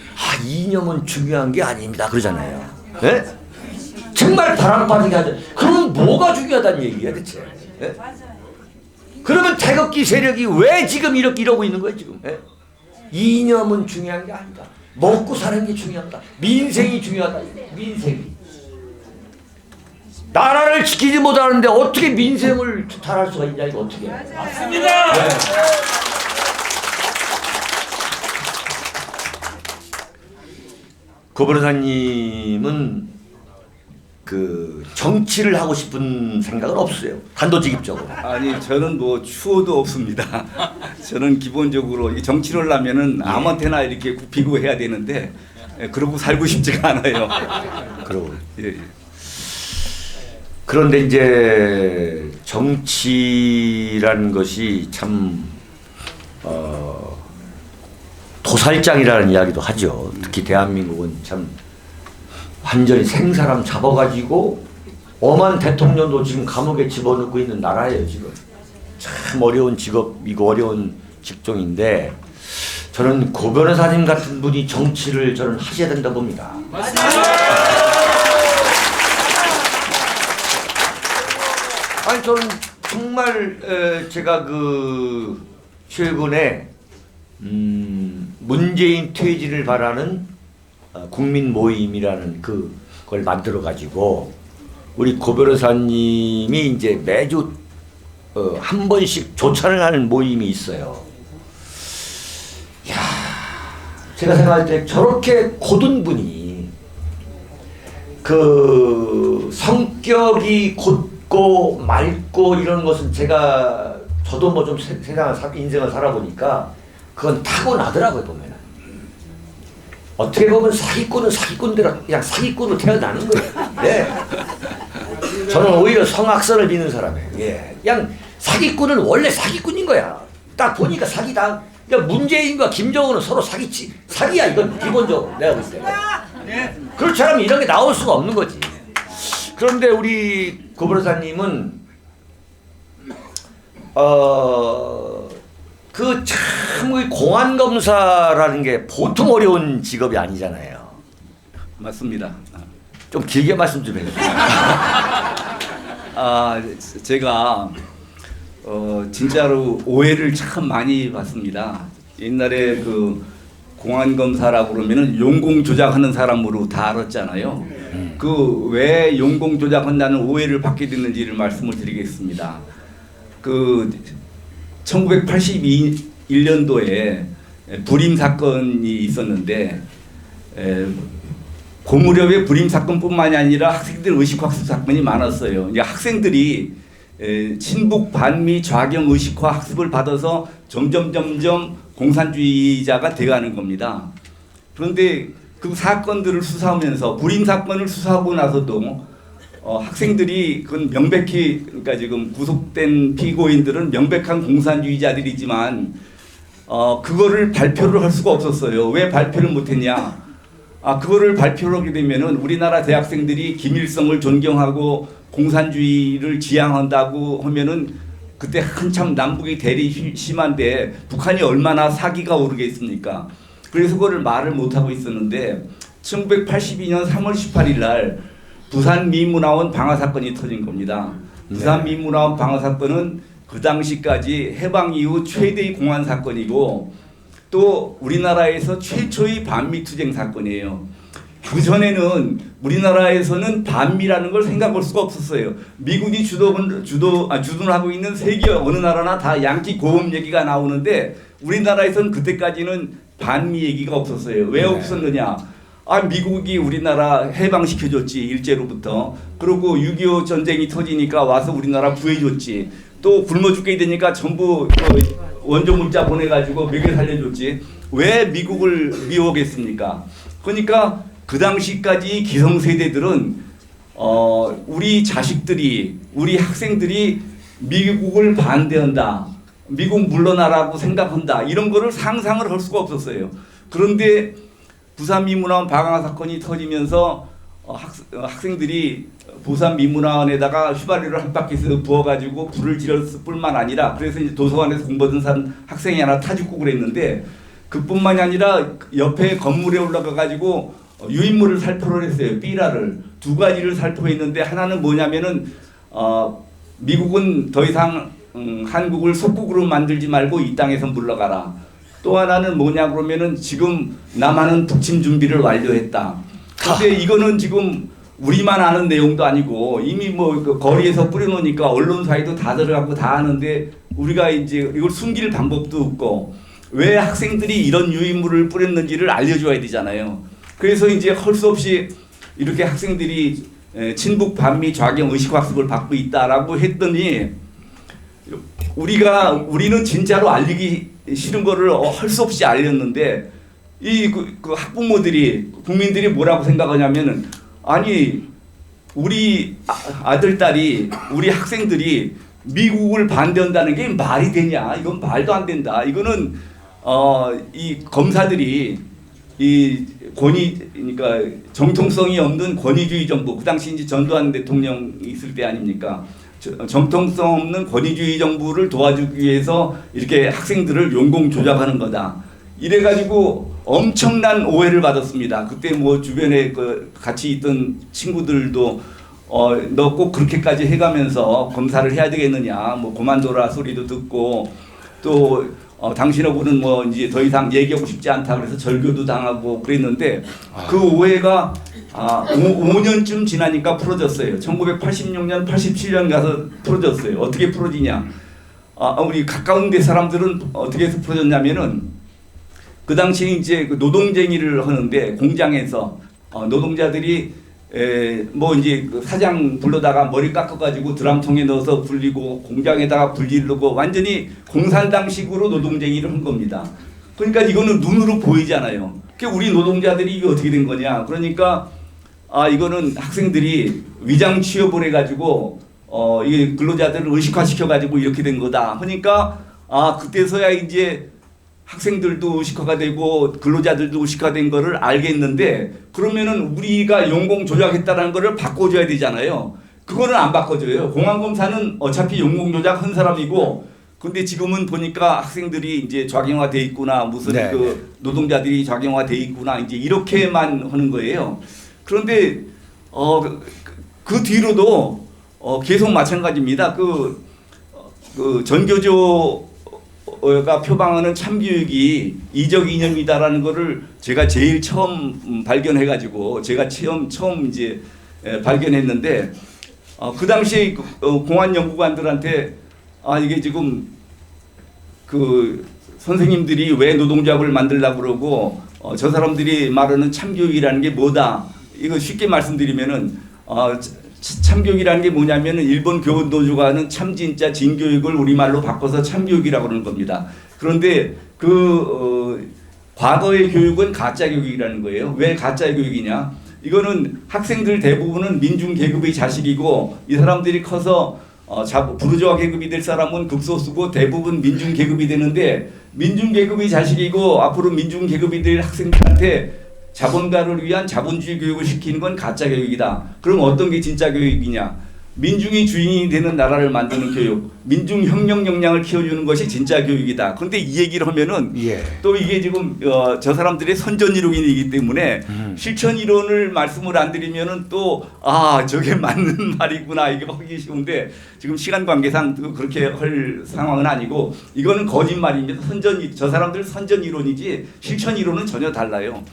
이념은 중요한 게 아닙니다. 그러잖아요. 네? 정말 바람 빠지게 하죠. 그러면 뭐가 중요하다는 얘기야 대체? 네? 그러면 태극기 세력이 왜 지금 이러고 있는 거예요 지금? 네? 이념은 중요한 게 아니다. 먹고 사는 게 중요하다. 민생이 중요하다. 민생이. 나라를 지키지 못하는데 어떻게 민생을 탈할 수가 있냐, 이거 어떻게. 맞습니다. 네. 고 변호사님은 정치를 하고 싶은 생각은 없어요. 단도직입적으로. 아니 저는 뭐 추호도 없습니다. 저는 기본적으로 이 정치를 하면은 아무한테나 이렇게 굽히고 해야 되는데 그러고 살고 싶지가 않아요. 그러고. 예. 그런데 이제 정치라는 것이 참 도살장이라는 이야기도 하죠. 특히 대한민국은 참 완전히 생사람 잡아가지고 엄한 대통령도 지금 감옥에 집어넣고 있는 나라예요. 지금 참 어려운 직업이고 어려운 직종인데 저는 고 변호사님 같은 분이 정치를 저는 하셔야 된다 봅니다. 아니 저는 정말 제가 그 최근에 문재인 퇴진을 바라는 국민 모임이라는 그걸 만들어 가지고 우리 고 변호사님이 이제 매주 한 번씩 조찬을 하는 모임이 있어요. 야, 제가 생각할 때 저렇게 고든 분이 그 성격이 곧고 맑고 이런 것은 저도 뭐 좀 인생을 살아보니까 그건 타고나더라고요. 보면은 어떻게 보면 사기꾼은 사기꾼대로 그냥 사기꾼으로 태어나는 거예요. 네. 저는 오히려 성악선을 믿는 사람이에요. 예. 그냥 사기꾼은 원래 사기꾼인 거야. 딱 보니까 사기다. 그러니까 문재인과 김정은은 서로 사기야. 이건 기본적으로 내가 봤을 때. 그렇지 않으면 이런 게 나올 수가 없는 거지. 그런데 우리 고 변호사님은 그 참 공안 검사라는 게 보통 어려운 직업이 아니잖아요. 맞습니다. 좀 길게 말씀 좀 해주세요. 제가 진짜로 오해를 참 많이 받습니다. 옛날에 그 공안 검사라고 그러면은 용공 조작하는 사람으로 다 알았잖아요. 그 왜 용공 조작한다는 오해를 받게 됐는지를 말씀을 드리겠습니다. 그 1981년도에 불임 사건이 있었는데 그 무렵에 불임 사건뿐만이 아니라 학생들 의식학습 사건이 많았어요. 이제 학생들이 친북 반미 좌경 의식화 학습을 받아서 점점 공산주의자가 돼가는 겁니다. 그런데 그 사건들을 수사하면서 불임 사건을 수사하고 나서도 학생들이 그건 명백히 그러니까 지금 구속된 피고인들은 명백한 공산주의자들이지만 그거를 발표를 할 수가 없었어요. 왜 발표를 못했냐? 그거를 발표를 하게 되면은 우리나라 대학생들이 김일성을 존경하고 공산주의를 지향한다고 하면은 그때 한참 남북이 대립이 심한데 북한이 얼마나 사기가 오르겠습니까? 그래서 그거를 말을 못하고 있었는데 1982년 3월 18일 날 부산 미문화원 방화 사건이 터진 겁니다. 부산 미문화원 방화 사건은 그 당시까지 해방 이후 최대의 공안 사건이고 또 우리나라에서 최초의 반미 투쟁 사건이에요. 그 전에는 우리나라에서는 반미라는 걸 생각할 수가 없었어요. 미국이 주둔하고 있는 세계 어느 나라나 다 양키 고음 얘기가 나오는데 우리나라에서는 그때까지는 반미 얘기가 없었어요. 왜 없었느냐? 미국이 우리나라 해방시켜줬지 일제로부터. 그리고 6.25 전쟁이 터지니까 와서 우리나라 구해줬지. 또 굶어 죽게 되니까 전부 원조 문자 보내가지고 먹여 살려줬지. 왜 미국을 미워하겠습니까? 그러니까 그 당시까지 기성세대들은 우리 자식들이 우리 학생들이 미국을 반대한다. 미국 물러나라고 생각한다. 이런 거를 상상을 할 수가 없었어요. 그런데 부산 미문화원 방화 사건이 터지면서 학생들이 부산 미문화원에다가 휘발유를 한 바퀴씩 부어가지고 불을 지렸을 뿐만 아니라 그래서 이제 도서관에서 공부하던 학생이 하나 타죽고 그랬는데 그뿐만이 아니라 옆에 건물에 올라가가지고 유인물을 살포를 했어요. 삐라를 두 가지를 살포했는데 하나는 뭐냐면은 미국은 더 이상 한국을 속국으로 만들지 말고 이 땅에서 물러가라. 또 하나는 뭐냐 그러면은 지금 남한은 북침 준비를 완료했다. 근데 이거는 지금 우리만 아는 내용도 아니고 이미 뭐 그 거리에서 뿌려놓으니까 언론사에도 다 들어가고 다 하는데 우리가 이제 이걸 숨길 방법도 없고 왜 학생들이 이런 유인물을 뿌렸는지를 알려줘야 되잖아요. 그래서 이제 할 수 없이 이렇게 학생들이 친북 반미 좌경 의식학습을 받고 있다라고 했더니 우리는 진짜로 알리기 싫은 거를 할 수 없이 알렸는데 그 학부모들이 국민들이 뭐라고 생각하냐면은 아니 우리 아들 딸이 우리 학생들이 미국을 반대한다는 게 말이 되냐? 이건 말도 안 된다. 이거는 이 검사들이 이 그러니까 정통성이 없는 권위주의 정부, 그 당시 이제 전두환 대통령이 있을 때 아닙니까? 정통성 없는 권위주의 정부를 도와주기 위해서 이렇게 학생들을 용공 조작하는 거다. 이래가지고 엄청난 오해를 받았습니다. 그때 뭐 주변에 그 같이 있던 친구들도 너 꼭 그렇게까지 해가면서 검사를 해야 되겠느냐, 뭐 그만둬라 소리도 듣고 또 당신하고는 뭐 이제 더 이상 얘기하고 싶지 않다 그래서 절교도 당하고 그랬는데 그 오해가 5년쯤 지나니까 풀어졌어요. 1986년, 87년 가서 풀어졌어요. 어떻게 풀어지냐? 우리 가까운 데 사람들은 어떻게 해서 풀어졌냐면은 그 당시 이제 그 노동쟁이를 하는데 공장에서 노동자들이 뭐 이제 그 사장 불러다가 머리 깎아가지고 드럼통에 넣어서 굴리고 공장에다가 불지르고 완전히 공산당식으로 노동쟁이를 한 겁니다. 그러니까 이거는 눈으로 보이잖아요. 그러니까 우리 노동자들이 이게 어떻게 된 거냐? 그러니까 이거는 학생들이 위장 취업을 해가지고 이게 근로자들을 의식화시켜가지고 이렇게 된 거다. 그러니까 그때서야 이제 학생들도 의식화가 되고 근로자들도 의식화된 거를 알겠는데 그러면은 우리가 용공 조작했다는 거를 바꿔줘야 되잖아요. 그거는 안 바꿔줘요. 공안검사는 어차피 용공 조작한 사람이고 근데 지금은 보니까 학생들이 이제 좌경화돼 있구나 무슨 네, 그 노동자들이 좌경화돼 있구나 이제 이렇게만 하는 거예요. 그런데 그 뒤로도 계속 마찬가지입니다. 그 전교조가 표방하는 참교육이 이적 이념이다라는 거를 제가 제일 처음 발견해가지고 제가 처음 이제 발견했는데 그 당시 공안 연구관들한테 이게 지금 그 선생님들이 왜 노동조합을 만들려고 그러고 저 사람들이 말하는 참교육이라는 게 뭐다. 이거 쉽게 말씀드리면은 참교육이라는 게 뭐냐면은 일본 교원노조가 하는 참진짜 진교육을 우리말로 바꿔서 참교육이라고 하는 겁니다. 그런데 과거의 교육은 가짜 교육이라는 거예요. 왜 가짜 교육이냐? 이거는 학생들 대부분은 민중 계급의 자식이고 이 사람들이 커서 부르주아 계급이 될 사람은 극소수고 대부분 민중 계급이 되는데 민중 계급의 자식이고 앞으로 민중 계급이 될 학생들한테 자본가를 위한 자본주의 교육을 시키는 건 가짜 교육이다. 그럼 어떤 게 진짜 교육이냐? 민중이 주인이 되는 나라를 만드는 교육, 민중 혁명 역량을 키워주는 것이 진짜 교육이다. 그런데 이 얘기를 하면은 또 이게 지금 저 사람들의 선전 이론이기 때문에 실천 이론을 말씀을 안 드리면은 또 저게 맞는 말이구나 이게 하기 쉬운데 지금 시간 관계상 그렇게 할 상황은 아니고 이거는 거짓말입니다. 저 사람들 선전 이론이지 실천 이론은 전혀 달라요.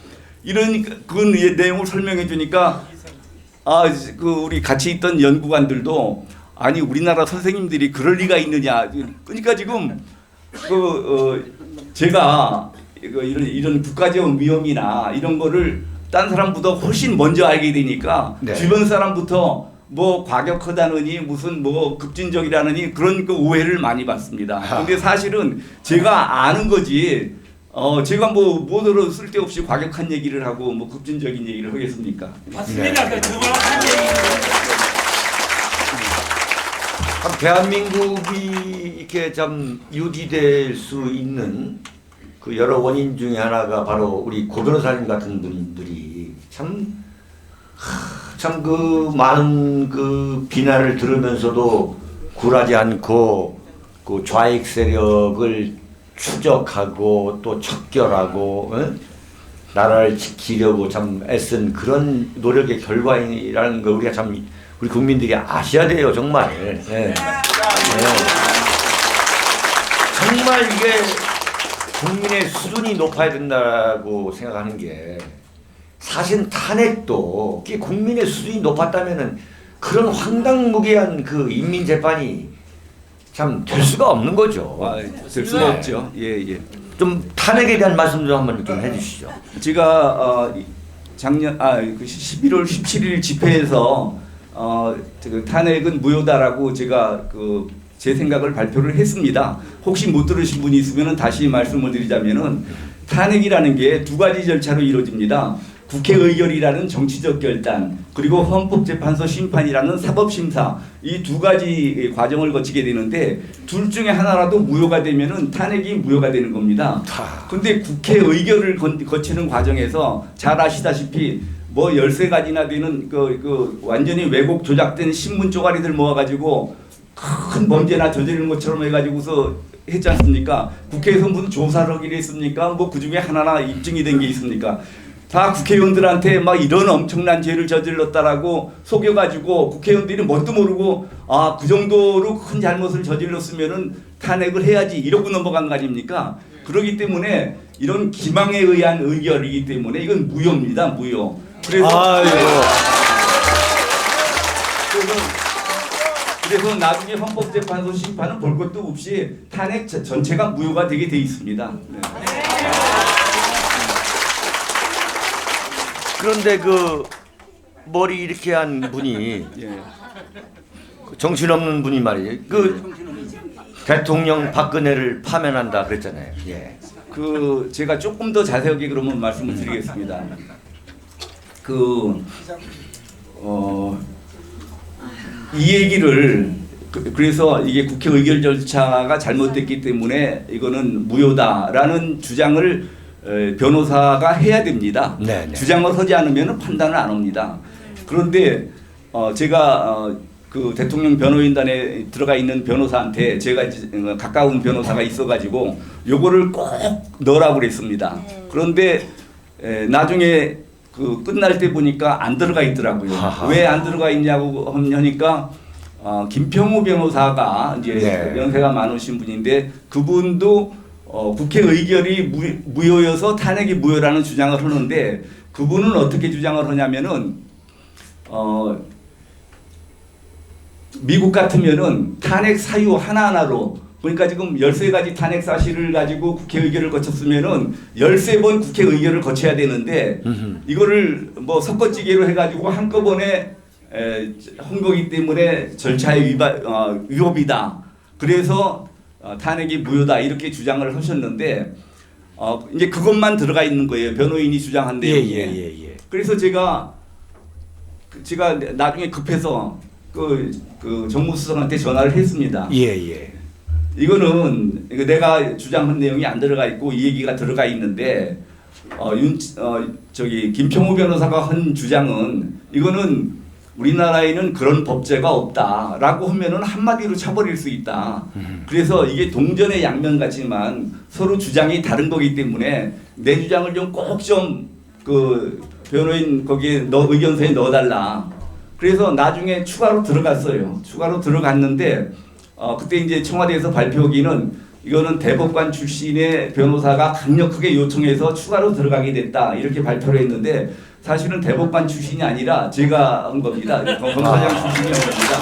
이런 그 내용을 설명해 주니까 그 우리 같이 있던 연구관들도 아니 우리나라 선생님들이 그럴 리가 있느냐. 그러니까 지금 제가 이런 국가적 위험이나 이런 거를 딴 사람보다 훨씬 먼저 알게 되니까 네. 주변 주변 사람부터 뭐 과격하다느니 무슨 뭐 급진적이라느니 그런 그 오해를 많이 받습니다. 근데 사실은 제가 아는 거지. 제가 뭐더러 쓸데없이 과격한 얘기를 하고 뭐 급진적인 얘기를 하겠습니까? 맞습니다. 네. 대한민국이 이렇게 좀 유지될 수 있는 그 여러 원인 중에 하나가 바로 우리 고 변호사님 같은 분들이 참 그 많은 그 비난을 들으면서도 굴하지 않고 그 좌익 세력을 추적하고 또 척결하고 나라를 지키려고 참 애쓴 그런 노력의 결과이라는 걸 우리가 참 우리 국민들이 아셔야 돼요 정말. 네. 정말 이게 국민의 수준이 높아야 된다고 생각하는 게 사실 탄핵도 국민의 수준이 높았다면은 그런 황당무계한 그 인민재판이 참 될 수가 없는 거죠. 될 수가 없죠. 예. 좀 탄핵에 대한 말씀 좀 한번 좀 해주시죠. 제가 작년 11월 17일 집회에서 탄핵은 무효다라고 제가 제 생각을 발표를 했습니다. 혹시 못 들으신 분이 있으면 다시 말씀을 드리자면은 탄핵이라는 게 두 가지 절차로 이루어집니다. 국회 의결이라는 정치적 결단, 그리고 헌법재판소 심판이라는 사법심사, 이 두 가지 과정을 거치게 되는데 둘 중에 하나라도 무효가 되면은 탄핵이 무효가 되는 겁니다. 근데 국회 의결을 거치는 과정에서 잘 아시다시피 뭐 13가지나 되는 그 완전히 왜곡 조작된 신문 쪼가리들 모아가지고 큰 범죄나 저지르는 것처럼 해가지고서 했지 않습니까? 국회에서 무슨 조사를 하기로 했습니까? 뭐 그 중에 하나나 입증이 된 게 있습니까? 다 국회의원들한테 막 이런 엄청난 죄를 저질렀다라고 속여가지고 국회의원들이 뭣도 모르고 아, 그 정도로 큰 잘못을 저질렀으면은 탄핵을 해야지 이러고 넘어간 거 아닙니까? 그렇기 때문에 이런 기망에 의한 의결이기 때문에 이건 무효입니다. 무효. 그래서 나중에 헌법재판소 심판은 볼 것도 없이 탄핵 전체가 무효가 되게 돼 있습니다. 네. 그런데 그 머리 이렇게 한 분이 예. 그 정신없는 분이 말이에요. 그 대통령 박근혜를 파면한다 그랬잖아요. 예. 그 제가 조금 더 자세하게 그러면 말씀을 드리겠습니다. 이 얘기를 그래서 이게 국회 의결 절차가 잘못됐기 때문에 이거는 무효다라는 주장을 변호사가 해야 됩니다. 네네. 주장을 하지 않으면 판단을 안 합니다. 그런데 제가 그 대통령 변호인단에 들어가 있는 변호사한테 제가 가까운 변호사가 있어가지고 요거를 꼭 넣으라고 그랬습니다. 그런데 나중에 그 끝날 때 보니까 안 들어가 있더라고요. 왜 안 들어가 있냐고 하니까 김평우 변호사가 이제 네. 연세가 많으신 분인데 그분도 국회 의결이 무효여서 탄핵이 무효라는 주장을 하는데 그분은 어떻게 주장을 하냐면은 미국 같으면은 탄핵 사유 하나하나로 그러니까 지금 13가지 탄핵 사실을 가지고 국회 의결을 거쳤으면은 13번 국회 의결을 거쳐야 되는데 이거를 뭐 섞어찌개로 해가지고 한꺼번에 한 거기 때문에 절차의 위법이다. 그래서 탄핵이 무효다 이렇게 주장을 하셨는데 이제 그것만 들어가 있는 거예요. 변호인이 주장한 내용에. 그래서 제가 나중에 급해서 그 정무수석한테 전화를 했습니다. 이거는 내가 주장한 내용이 안 들어가 있고 이 얘기가 들어가 있는데 김평우 변호사가 한 주장은 이거는 우리나라에는 그런 법제가 없다라고 하면은 한마디로 쳐버릴 수 있다. 그래서 이게 동전의 양면 같지만 서로 주장이 다른 거기 때문에 내 주장을 좀 꼭 좀 그 변호인 거기에 의견서에 넣어달라. 그래서 나중에 추가로 들어갔어요. 추가로 들어갔는데 그때 이제 청와대에서 발표하기는 이거는 대법관 출신의 변호사가 강력하게 요청해서 추가로 들어가게 됐다 이렇게 발표를 했는데 사실은 대법관 출신이 아니라 제가 한 겁니다. 검사장 출신이 한 겁니다.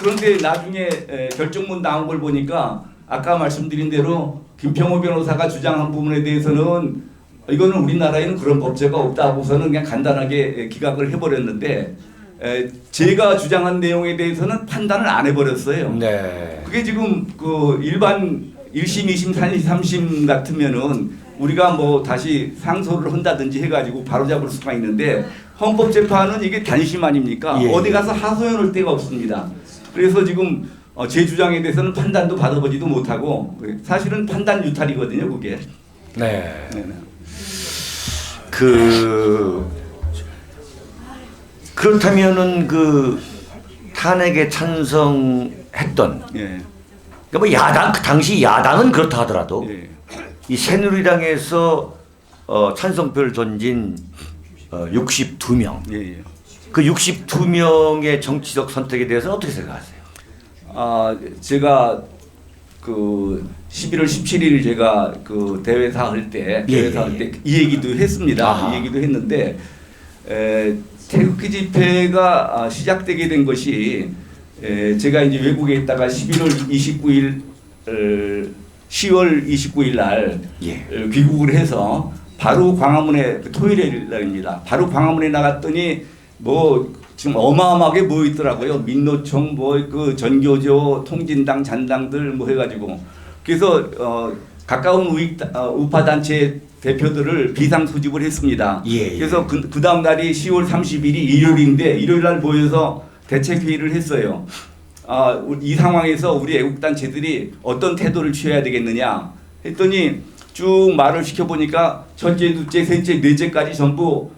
그런데 나중에 결정문 나온 걸 보니까 아까 말씀드린 대로 김평호 변호사가 주장한 부분에 대해서는 이거는 우리나라에는 그런 법제가 없다고서는 그냥 간단하게 기각을 해버렸는데 제가 주장한 내용에 대해서는 판단을 안 해버렸어요. 네. 그게 지금 그 일반 1심, 2심, 3심 같으면은 우리가 뭐 다시 상소를 한다든지 해가지고 바로잡을 수가 있는데 헌법재판은 이게 단심 아닙니까? 어디 가서 하소연할 데가 없습니다. 그래서 지금 제 주장에 대해서는 판단도 받아보지도 못하고 사실은 판단 유탈이거든요, 그게. 네. 네. 그렇다면은 그 탄핵에 찬성했던 예. 그러니까 뭐 야당 그 당시 야당은 그렇다 하더라도 예. 이 새누리당에서 찬성표를 던진 62명. 예. 그 62명의 정치적 선택에 대해서 어떻게 생각하세요? 제가 그 11월 17일 제가 그 대회사 할 때 이 얘기도 했습니다. 이 얘기도 했는데 태극기 집회가 시작되게 된 것이 제가 이제 외국에 있다가 10월 29일 날 귀국을 해서 바로 광화문에 토요일 날입니다. 바로 광화문에 나갔더니 뭐 지금 어마어마하게 모여 있더라고요. 민노총 뭐 그 전교조 통진당 잔당들 뭐 해가지고 그래서 가까운 우파 단체 대표들을 비상 소집을 했습니다. 예. 그래서 그 다음 날이 10월 30일이 일요일인데 일요일 날 모여서 대책 회의를 했어요. 이 상황에서 우리 애국단체들이 어떤 태도를 취해야 되겠느냐 했더니 쭉 말을 시켜보니까 첫째, 둘째, 셋째, 넷째까지 전부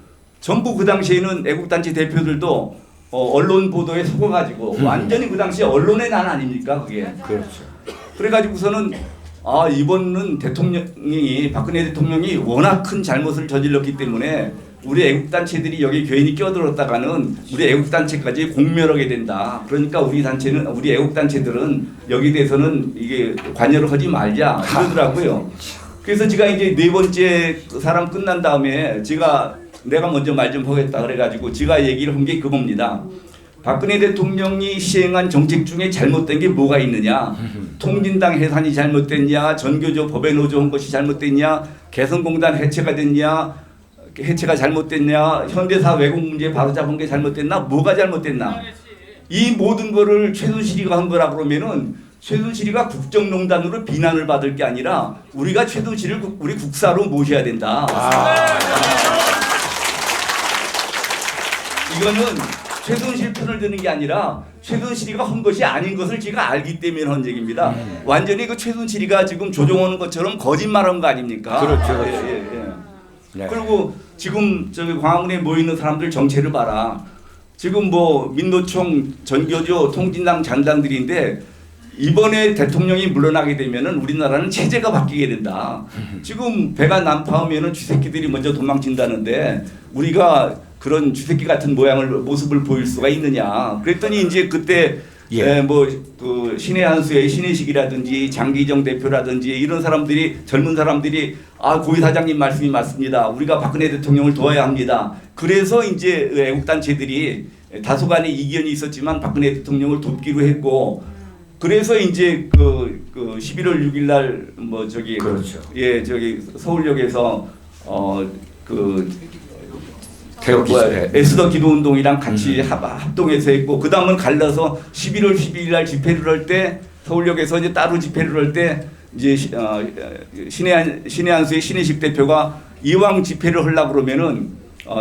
그 당시에는 애국단체 대표들도 언론 보도에 속아가지고 완전히 그 당시에 언론의 난 아닙니까 그게. 그렇죠. 그래가지고서는 이번은 박근혜 대통령이 워낙 큰 잘못을 저질렀기 때문에 우리 애국단체들이 여기 괜히 끼어들었다가는 우리 애국단체까지 공멸하게 된다. 그러니까 우리 애국단체들은 여기 대해서는 이게 관여를 하지 말자 이러더라고요. 그래서 제가 이제 네 번째 사람 끝난 다음에 내가 먼저 말 좀 하겠다 그래가지고 제가 얘기를 한 게 그겁니다. 박근혜 대통령이 시행한 정책 중에 잘못된 게 뭐가 있느냐? 통진당 해산이 잘못됐냐? 전교조 법에 노조한 것이 잘못됐냐? 개성공단 해체가 잘못됐냐? 현대사 왜곡 문제 바로잡은 게 잘못됐나? 뭐가 잘못됐나? 이 모든 거를 최순실이가 한 거라 그러면은 최순실이가 국정농단으로 비난을 받을 게 아니라 우리가 최순실을 우리 국사로 모셔야 된다. 이거는 최순실 편을 드는 게 아니라 최순실이가 한 것이 아닌 것을 제가 알기 때문에 한 얘기입니다. 완전히 그 최순실이가 지금 조종하는 것처럼 거짓말한 거 아닙니까? 그렇죠. 네. 그리고 지금 저기 광화문에 모여 있는 사람들 정체를 봐라. 지금 뭐 민노총, 전교조, 통진당 잔당들인데 이번에 대통령이 물러나게 되면은 우리나라는 체제가 바뀌게 된다. 지금 배가 난파하면은 쥐새끼들이 먼저 도망친다는데 우리가 그런 쥐새끼 같은 모습을 보일 수가 있느냐. 그랬더니 이제 그때 그 신의 한수의 신혜식이라든지 장기정 대표라든지 이런 사람들이 젊은 사람들이 고위 사장님 말씀이 맞습니다. 우리가 박근혜 대통령을 도와야 합니다. 그래서 이제 애국단체들이 다소간의 이견이 있었지만 박근혜 대통령을 돕기로 했고 그래서 이제 그 11월 6일 날 그렇죠. 저기 서울역에서 태극기 집회. 에스더 기도운동이랑 같이 합동해서 했고 그 다음은 갈라서 11월 12일 날 집회를 할 때 서울역에서 이제 따로 집회를 할 때 이제 신의 한수의 신혜식 대표가 이왕 집회를 하려고 그러면은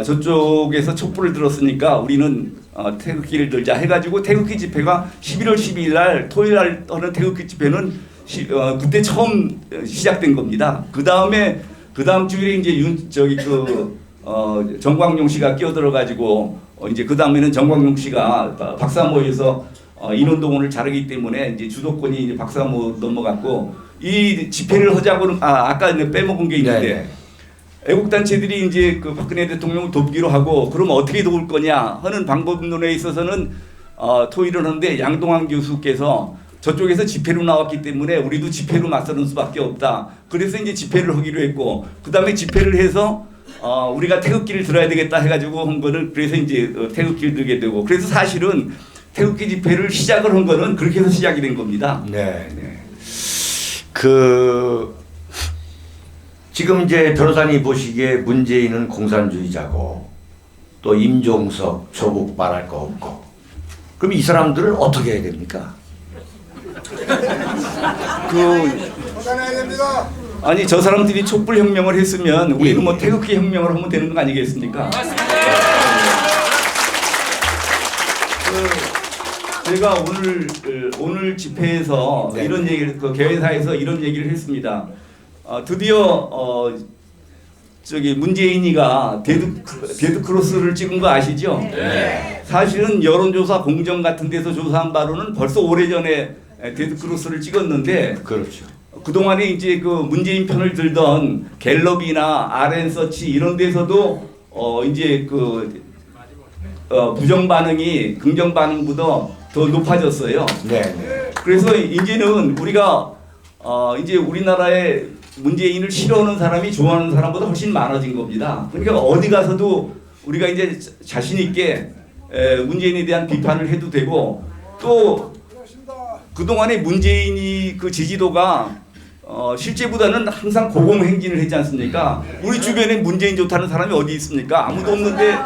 저쪽에서 촛불을 들었으니까 우리는 태극기를 들자 해가지고 태극기 집회가 11월 12일 날 토요일 날 하는 태극기 집회는 그때 처음 시작된 겁니다. 그 다음 주일에 이제 정광용 씨가 끼어들어가지고 이제 그 다음에는 정광용 씨가 박사모에서 인원동원을 잘하기 때문에 이제 주도권이 이제 박사모 넘어갔고 이 집회를 하자고는 아까 빼먹은 게 있는데. 네네. 애국단체들이 이제 그 박근혜 대통령을 돕기로 하고 그럼 어떻게 도울 거냐 하는 방법론에 있어서는 토의를 하는데 양동환 교수께서 저쪽에서 집회로 나왔기 때문에 우리도 집회로 맞서는 수밖에 없다. 그래서 이제 집회를 하기로 했고 그 다음에 집회를 해서 우리가 태극기를 들어야 되겠다 해가지고 한 거는 그래서 이제 태극기를 들게 되고 그래서 사실은 태극기 집회를 시작을 한 거는 그렇게 해서 시작이 된 겁니다. 네. 지금 이제 변호사님 보시기에 문재인은 공산주의자고 또 임종석 조국 말할 거 없고 그럼 이 사람들을 어떻게 해야 됩니까? 벗어나야 됩니다. 아니 저 사람들이 촛불 혁명을 했으면 우리는 뭐 태극기 혁명을 하면 되는 거 아니겠습니까? 제가 오늘 집회에서 이런 얘기를 개회사에서 이런 얘기를 했습니다. 드디어 저기 문재인이가 데드 크로스를 찍은 거 아시죠? 네. 사실은 여론조사 공정 같은 데서 조사한 바로는 벌써 오래전에 데드 크로스를 찍었는데 그렇죠. 그동안에 이제 그 문재인 편을 들던 갤럽이나 RN서치 이런 데서도 이제 부정 반응이 긍정 반응보다 더 높아졌어요. 네. 그래서 이제는 우리가 이제 우리나라에 문재인을 싫어하는 사람이 좋아하는 사람보다 훨씬 많아진 겁니다. 그러니까 어디 가서도 우리가 이제 자신 있게 문재인에 대한 비판을 해도 되고 또 그동안에 문재인이 그 지지도가 실제보다는 항상 고공행진을 했지 않습니까? 우리 주변에 문재인 좋다는 사람이 어디 있습니까? 아무도 없는데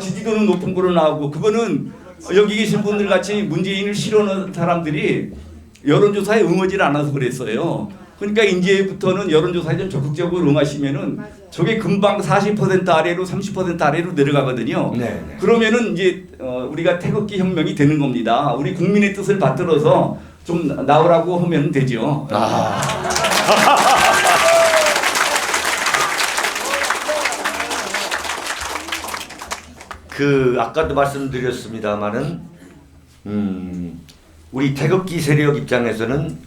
지지도는 높은 거로 나오고 그거는 여기 계신 분들 같이 문재인을 싫어하는 사람들이 여론조사에 응하지 않아서 그랬어요. 그러니까 이제부터는 여론조사에 좀 적극적으로 응하시면은 저게 금방 40% 아래로 30% 아래로 내려가거든요. 네. 그러면은 이제 우리가 태극기 혁명이 되는 겁니다. 우리 국민의 뜻을 받들어서 좀 나오라고 하면 되죠. 그 아까도 말씀드렸습니다마는 우리 태극기 세력 입장에서는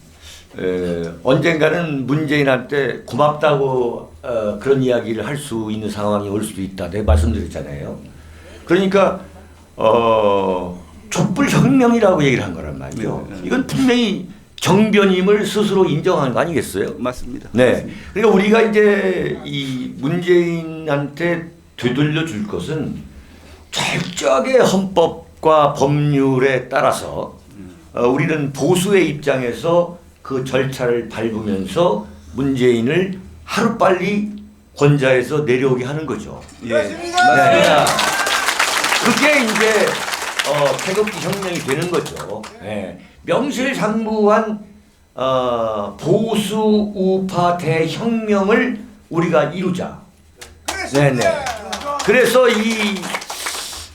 언젠가는 문재인한테 고맙다고 그런 이야기를 할 수 있는 상황이 올 수도 있다. 내가 말씀드렸잖아요. 그러니까 촛불혁명이라고 얘기를 한 거란 말이죠. 네. 이건 분명히 정변임을 스스로 인정하는 거 아니겠어요? 맞습니다. 네. 그러니까 우리가 이제 이 문재인한테 되돌려 줄 것은 철저하게 헌법과 법률에 따라서 우리는 보수의 입장에서 그 절차를 밟으면서 문재인을 하루빨리 권좌에서 내려오게 하는 거죠. 예. 맞습니다. 그게 이제 태극기 혁명이 되는 거죠. 네. 명실상부한 보수 우파 대혁명을 우리가 이루자. 네네. 그래서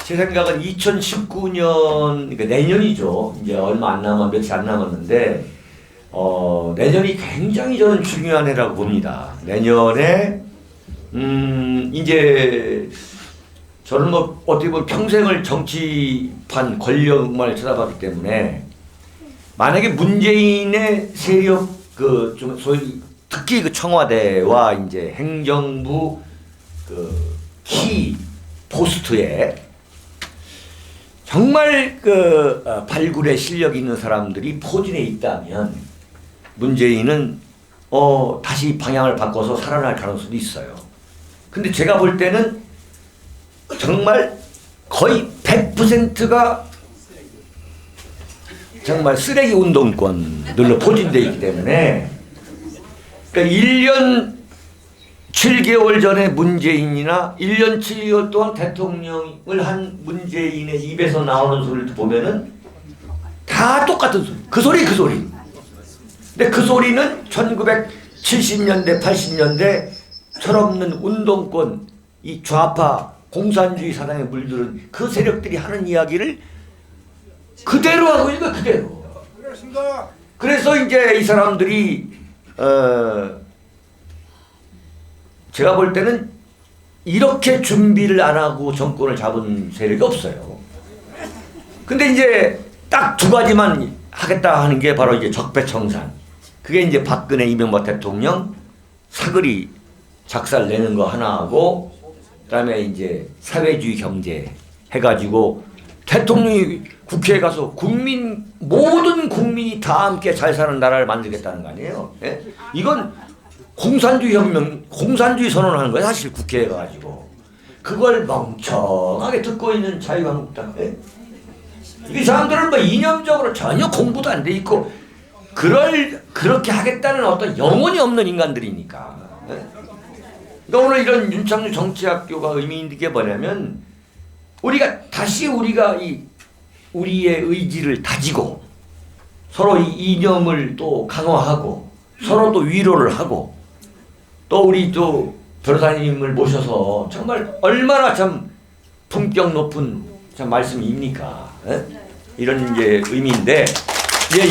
제 생각은 2019년 그러니까 내년이죠. 이제 얼마 안 며칠 안 남았는데 내년이 굉장히 저는 중요한 해라고 봅니다. 내년에 이제 저는 뭐 어떻게 보면 평생을 정치판 권력만 쳐다봤기 때문에 만약에 문재인의 세력 그 좀 소위 특히 그 청와대와 이제 행정부 그 키 포스트에 정말 그 발굴의 실력 있는 사람들이 포진해 있다면 문재인은 다시 방향을 바꿔서 살아날 가능성도 있어요. 근데 제가 볼 때는 정말 거의 100%가 정말 쓰레기 운동권들로 포진되어 있기 때문에 그러니까 1년 7개월 전에 문재인이나 1년 7개월 동안 대통령을 한 문재인의 입에서 나오는 소리를 보면은 다 똑같은 소리. 그 소리 그 소리. 근데 그 소리는 1970년대 80년대 철없는 운동권 이 좌파 공산주의 사상에 물들은 그 세력들이 하는 이야기를 그대로 하고 있는 거야 그대로. 그렇습니다. 그래서 이제 이 사람들이 제가 볼 때는 이렇게 준비를 안 하고 정권을 잡은 세력이 없어요. 근데 이제 딱 두 가지만 하겠다 하는 게 바로 이제 적폐청산. 그게 이제 박근혜 이명박 대통령 사거리 작살 내는 거 하나하고 그다음에 이제 사회주의 경제 해가지고 대통령이 국회에 가서 모든 국민이 다 함께 잘 사는 나라를 만들겠다는 거 아니에요? 예? 이건 공산주의 혁명, 공산주의 선언하는 거예요. 사실 국회에 가가지고 그걸 멍청하게 듣고 있는 자유한국당. 예? 이 사람들은 뭐 이념적으로 전혀 공부도 안 돼 있고 그렇게 하겠다는 어떤 영혼이 없는 인간들이니까. 예? 그러니까 오늘 이런 윤창주 정치학교가 의미 있는 게 뭐냐면 우리가 우리의 의지를 다지고 서로 이 이념을 또 강화하고 서로 또 위로를 하고 또 우리 또 변호사님을 모셔서 정말 얼마나 참 품격 높은 참 말씀입니까? 에? 이런 이제 의미인데 예.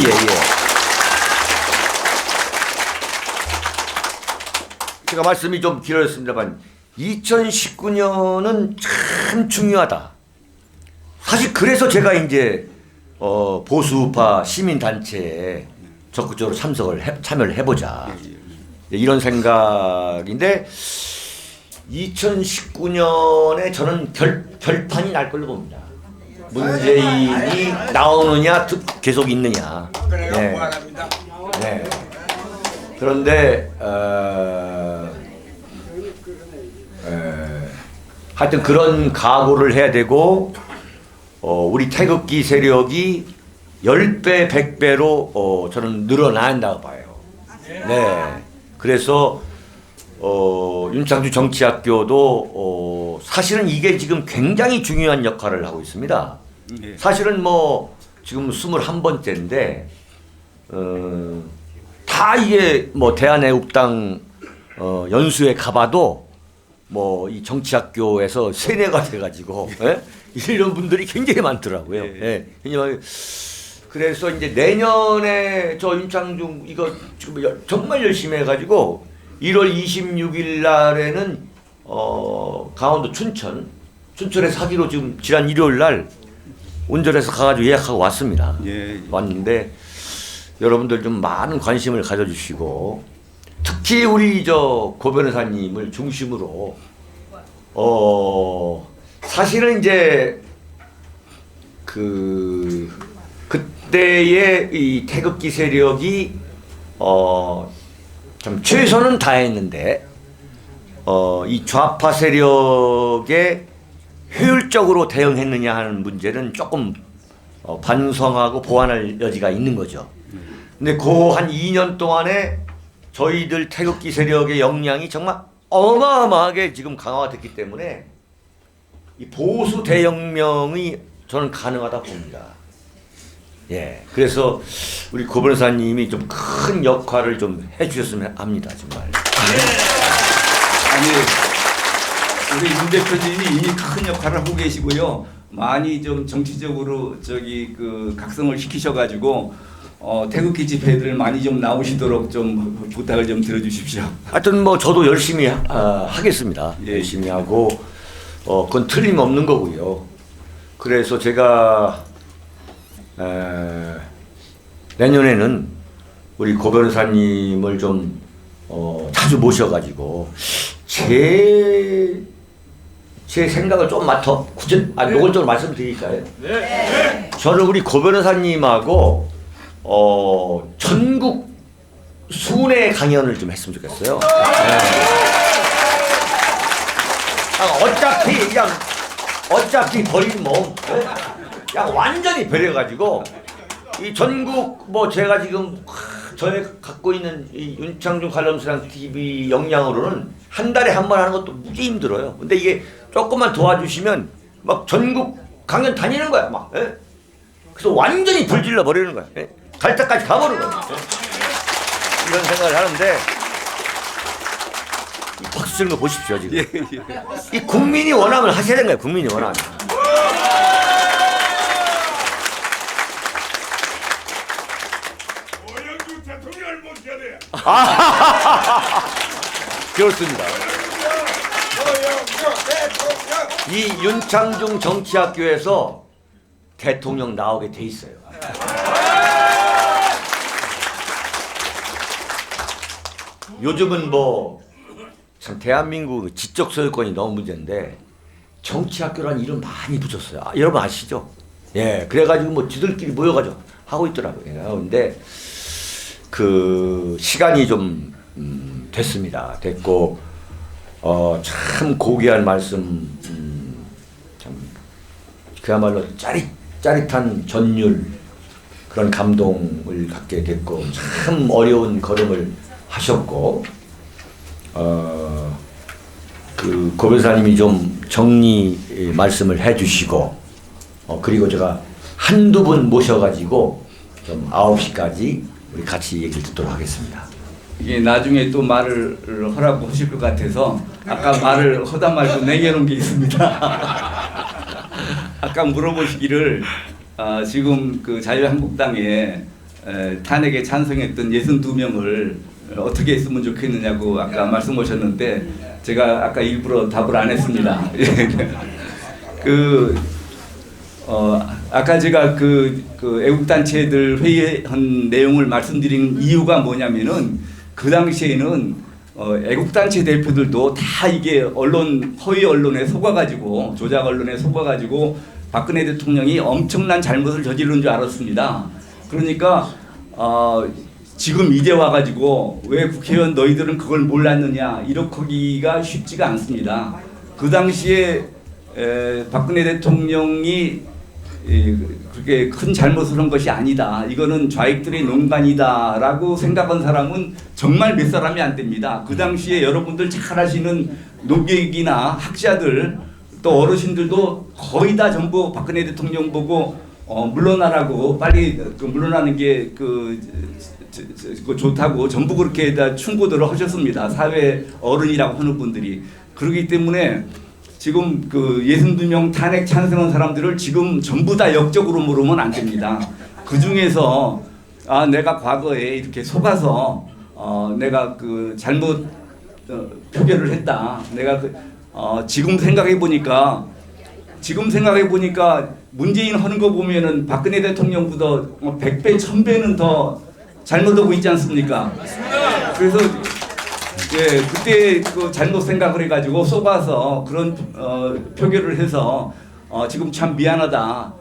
제가 말씀이 좀 길어졌습니다만 2019년은 참 중요하다. 사실 그래서 제가 이제 보수파 시민단체에 적극적으로 참여를 해보자 이런 생각인데 2019년에 저는 결판이 날 걸로 봅니다. 문재인이 나오느냐 계속 있느냐. 네. 네. 그런데 하여튼 그런 각오를 해야 되고 우리 태극기 세력이 10배, 100배로 저는 늘어나야 한다고 봐요. 네. 그래서 윤창주 정치학교도 사실은 이게 지금 굉장히 중요한 역할을 하고 있습니다. 사실은 뭐 지금 21번째인데 다 다 이게 뭐 대한애국당 연수에 가봐도 뭐 이 정치학교에서 세뇌가 돼가지고 예? 이런 분들이 굉장히 많더라고요. 예. 그래서 이제 내년에 저 윤창중 이거 지금 정말 열심히 해가지고 1월 26일 날에는 강원도 춘천에서 하기로 지금 지난 일요일 날 운전해서 가가지고 예약하고 왔습니다. 예. 왔는데 여러분들 좀 많은 관심을 가져주시고 특히 우리 저 고 변호사님을 중심으로 사실은 이제 그때의 이 태극기 세력이 좀 최선은 다했는데 이 좌파 세력에 효율적으로 대응했느냐 하는 문제는 조금 반성하고 보완할 여지가 있는 거죠. 근데 그 한 2년 동안에 저희들 태극기 세력의 역량이 정말 어마어마하게 지금 강화가 됐기 때문에 이 보수 대혁명이 저는 가능하다 봅니다. 예, 그래서 우리 고 변호사님이 좀 큰 역할을 좀 해주셨으면 합니다, 정말. 아니 우리 윤 대표님이 이미 큰 역할을 하고 계시고요. 많이 좀 정치적으로 각성을 시키셔가지고 태극기 집회들 많이 좀 나오시도록 좀 부탁을 좀 드려주십시오. 하여튼 뭐 저도 열심히 하겠습니다. 예. 열심히 하고 그건 틀림없는 거고요. 그래서 제가 내년에는 우리 고 변호사님을 좀 자주 모셔가지고 제 생각을 좀 노골적으로 말씀드릴까요? 네. 저는 우리 고 변호사님하고 전국 순회 강연을 좀 했으면 좋겠어요. 네. 어차피 버린 몸, 그냥 완전히 버려가지고 이 전국 뭐 제가 지금 저에 갖고 있는 이 윤창중 관람수랑 TV 역량으로는 한 달에 한 번 하는 것도 무지 힘들어요. 근데 이게 조금만 도와주시면 막 전국 강연 다니는 거야, 막. 예? 그래서 완전히 불질러 버리는 거야. 예? 갈 때까지 가버리는 거야. 예? 이런 생각을 하는데 이 박수 치는 거 보십시오 지금. 이 국민이 원하면 하셔야 되는 거예요. 국민이 원하면. 오영규 대통령을 모셔야 돼. 그렇습니다. 오영규 대통령. 이 윤창중 정치학교에서 대통령 나오게 돼 있어요. 요즘은 뭐 참 대한민국 지적 소유권이 너무 문제인데 정치학교라는 이름 많이 붙였어요. 여러분 아시죠? 예, 그래가지고 뭐 지들끼리 모여가지고 하고 있더라고요. 근데 그 시간이 좀 됐고 참 고귀한 말씀, 참 그야말로 짜릿한 전율 그런 감동을 갖게 됐고 참 어려운 걸음을 하셨고 그 고 변호사님이 좀 정리 말씀을 해주시고 그리고 제가 한두 분 모셔가지고 좀 9시까지 우리 같이 얘기를 듣도록 하겠습니다. 이게 나중에 또 말을 하라고 하실 것 같아서 아까 말을 하다 말고 내겨놓은 게 있습니다. 아까 물어보시기를 지금 그 자유한국당에 탄핵에 찬성했던 62명을 어떻게 했으면 좋겠느냐고 아까 말씀하셨는데 제가 아까 일부러 답을 안 했습니다. 아까 제가 그 애국단체들 회의한 내용을 말씀드린 이유가 뭐냐면은 그 당시에는 애국단체 대표들도 다 이게 허위 언론에 속아가지고 조작 언론에 속아가지고 박근혜 대통령이 엄청난 잘못을 저지른 줄 알았습니다. 그러니까 지금 이제 와가지고 왜 국회의원 너희들은 그걸 몰랐느냐 이렇게기가 쉽지가 않습니다. 그 당시에 박근혜 대통령이 그렇게 큰 잘못을 한 것이 아니다. 이거는 좌익들의 농간이다라고 생각한 사람은 정말 몇 사람이 안 됩니다. 그 당시에 여러분들 잘 아시는 노객이나 학자들 또 어르신들도 거의 다 전부 박근혜 대통령 보고 물러나라고 빨리 물러나는 게 좋다고 전부 그렇게 다 충고들을 하셨습니다. 사회 어른이라고 하는 분들이. 그렇기 때문에 지금 그 62명 탄핵 찬성한 사람들을 지금 전부 다 역적으로 물으면 안 됩니다. 그 중에서 내가 과거에 이렇게 속아서 내가 그 잘못 표결을 했다. 내가 지금 생각해 보니까 문재인 하는 거 보면은 박근혜 대통령보다 100배, 1000배는 더 잘못하고 있지 않습니까? 그래서 그때 그 잘못 생각을 해가지고 속아서 그런 표결을 해서 지금 참 미안하다.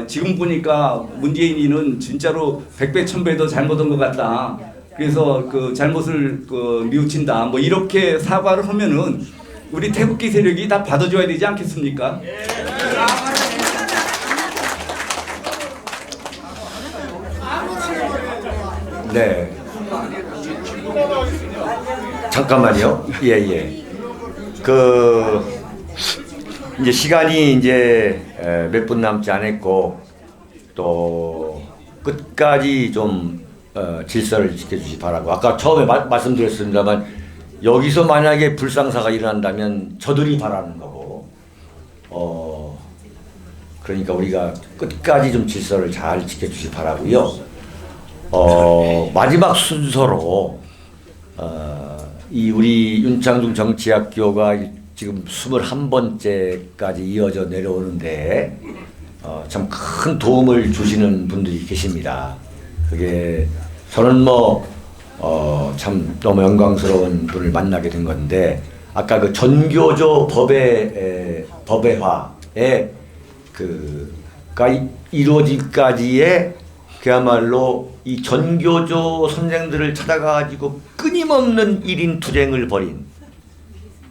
지금 보니까 문재인이는 진짜로 100배, 1000배 더 잘못한 것 같다. 그래서 그 잘못을 뉘우친다. 뭐 이렇게 사과를 하면은 우리 태극기 세력이 다 받아줘야 되지 않겠습니까? 네. 잠깐만요. 예. 이제 시간이 이제 몇 분 남지 않았고 또 끝까지 좀 질서를 지켜주시 바라고 아까 처음에 말씀드렸습니다만 여기서 만약에 불상사가 일어난다면 저들이 바라는 거고 그러니까 우리가 끝까지 좀 질서를 잘 지켜주시 바라고요. 마지막 순서로 이 우리 윤창중 정치학교가 지금 21번째까지 이어져 내려오는데 참 큰 도움을 주시는 분들이 계십니다. 그게 저는 참 너무 영광스러운 분을 만나게 된 건데 아까 그 전교조 법외화에 가 이루어질까지의 그야말로 이 전교조 선생들을 찾아가지고 끊임없는 1인 투쟁을 벌인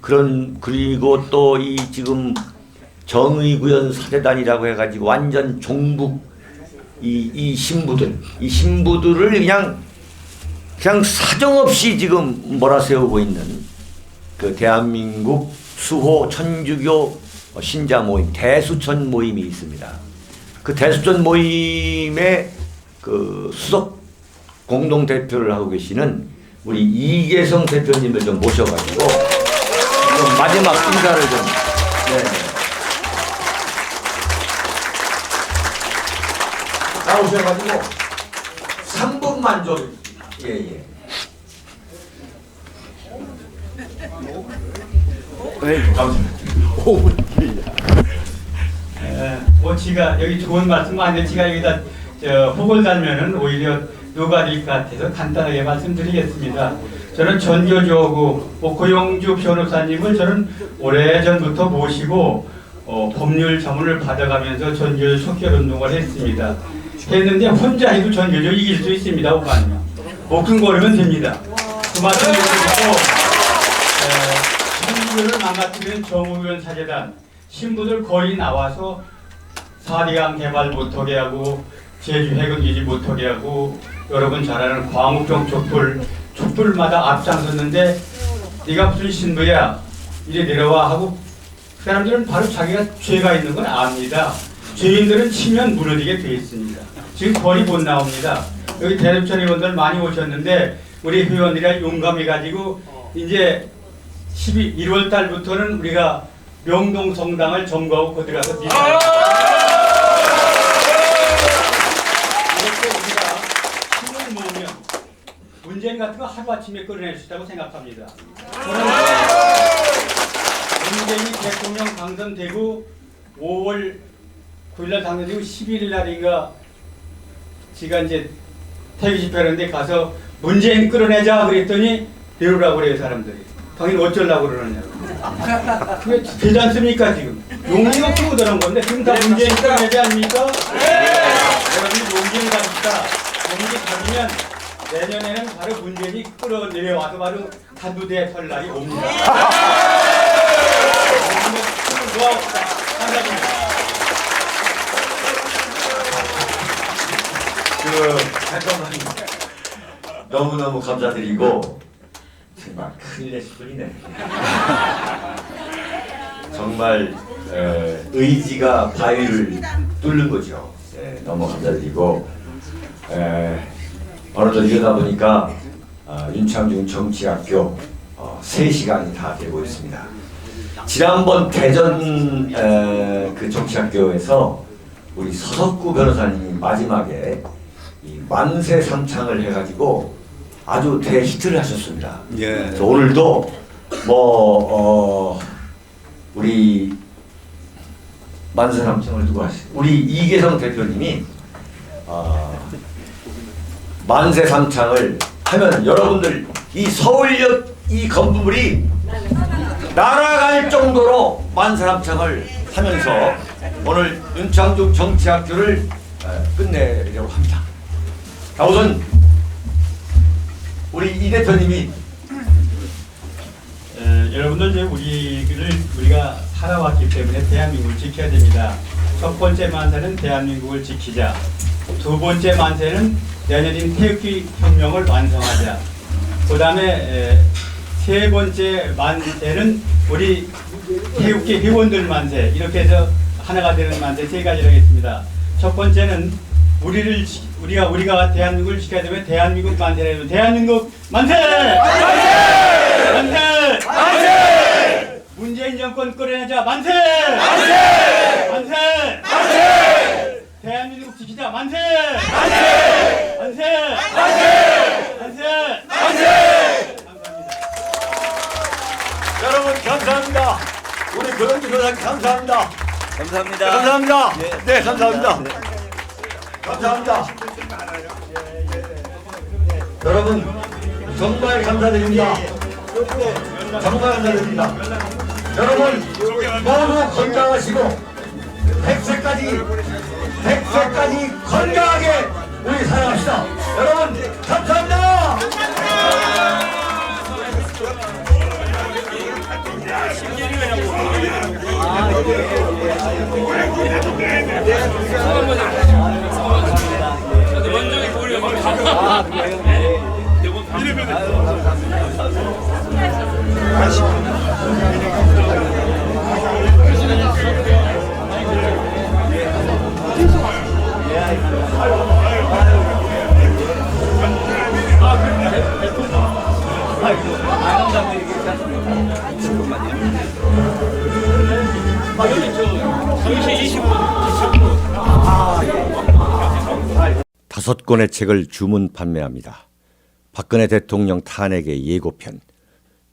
그리고 또 이 지금 정의구현 사재단이라고 해가지고 완전 종북 이 신부들을 그냥 사정없이 지금 몰아세우고 있는 그 대한민국 수호 천주교 신자 모임 대수천 모임이 있습니다. 그 대수천 모임의 그 수석 공동 대표를 하고 계시는 우리 이계성 대표님을 좀 모셔가지고 좀 마지막 인사를 좀 나오셔가지고 3분만 좀 예. 지가 여기 좋은 말씀 많은데 지가 여기다 혹을 달면은 오히려 누가 될 것 같아서 간단하게 말씀드리겠습니다. 저는 전교조고 고용주 변호사님을 저는 오래전부터 모시고 법률 자문을 받아가면서 전교조 촉결운동을 했는데 혼자 해도 전교조 이길 수 있습니다. 오만요. 목숨 걸으면 됩니다. 그 말씀 드리고 신부를 망가뜨리는 정의구현 사재단 신부들 거의 나와서 4대강 개발 못하게 하고 제주 해군 유지 못하게 하고 여러분 잘 아는 광우병 촛불마다 앞장섰는데 네가 무슨 신부야 이래 내려와 하고 그 사람들은 바로 자기가 죄가 있는 건 압니다. 죄인들은 치면 무너지게 돼 있습니다. 지금 거의 못 나옵니다. 여기 대립천 의원들 많이 오셨는데 우리 회원들이 용감해 가지고 이제 1월 달부터는 우리가 명동 성당을 점거하고 거기 가서 이렇게 우리가 힘을 모으면 문재인 같은 거 하루아침에 끌어낼 수 있다고 생각합니다. 문재인이 대통령 당선되고 5월 9일날 당선되고 11일 날인가 지가 이제 태기 집회하는데 가서 문재인 끌어내자 그랬더니 배우라고 그래요 사람들이. 당연히 어쩌려고 그러느냐고. 그게 되지 않습니까 지금. 용기가 크고들한 건데 지금 다 문재인 끌어내지 않습니까? 여러분들 용기를 가집시다. 용기 가지면 내년에는 바로 문재인이 끌어내려와서 바로 단두대 설 날이 옵니다. 모아옵시다. 감사합니다. 잠깐만요. 너무너무 감사드리고 정말 큰일 내실 분이네. 정말 의지가 바위를 뚫는 거죠. 너무 감사드리고 오늘도 이러다 보니까 윤창중 정치학교 3시간이 다 되고 있습니다. 지난번 대전 그 정치학교에서 우리 서석구 변호사님이 마지막에 이 만세 삼창을 해가지고 아주 대히트를 하셨습니다. 그래서 오늘도 우리 만세 삼창을 누구 하시? 우리 이계성 대표님이 만세 삼창을 하면 여러분들 이 서울역 이 건물이 날아갈 정도로 만세 삼창을 하면서 오늘 윤창중 정치학교를 끝내려고 합니다. 자, 우선 우리 이 대표님이 여러분들 이제 우리가 살아왔기 때문에 대한민국을 지켜야 됩니다. 첫 번째 만세는 대한민국을 지키자. 두 번째 만세는 내년인 태극기 혁명을 완성하자. 그 다음에 세 번째 만세는 우리 태극기 회원들 만세. 이렇게 해서 하나가 되는 만세 세 가지를 하겠습니다. 첫 번째는 우리가 대한민국을 지켜야 되면 대한민국 만세를 해요. 대한민국 만세! 만세! 만세! 만세! 문재인 정권 끌어내자 만세! 만세! 만세! 만세! 대한민국 지키자 만세! 만세! 만세! 만세! 만세! 만세! 여러분 감사합니다. 우리 변호사 변호사님 감사합니다. 감사합니다. 감사합니다. 네, 감사합니다. 감사합니다. 여러분 정말 감사드립니다. 정말 감사드립니다. 여러분 모두 건강하시고 100세까지 건강하게 우리 살아갑시다. 여러분 감사합니다. 원정이 보려고 다섯 권의 책을 주문 판매합니다. 박근혜 대통령 탄핵의 예고편,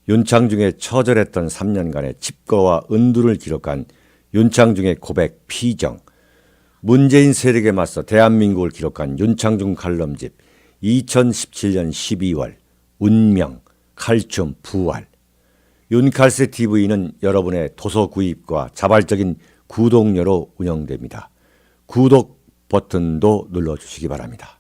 윤창중의 처절했던 3년간의 칩거와 은둔을 기록한 윤창중의 고백 피정, 문재인 세력에 맞서 대한민국을 기록한 윤창중 칼럼집 2017년 12월, 운명, 칼춤, 부활. 윤칼세 TV는 여러분의 도서 구입과 자발적인 구독료로 운영됩니다. 구독 버튼도 눌러주시기 바랍니다.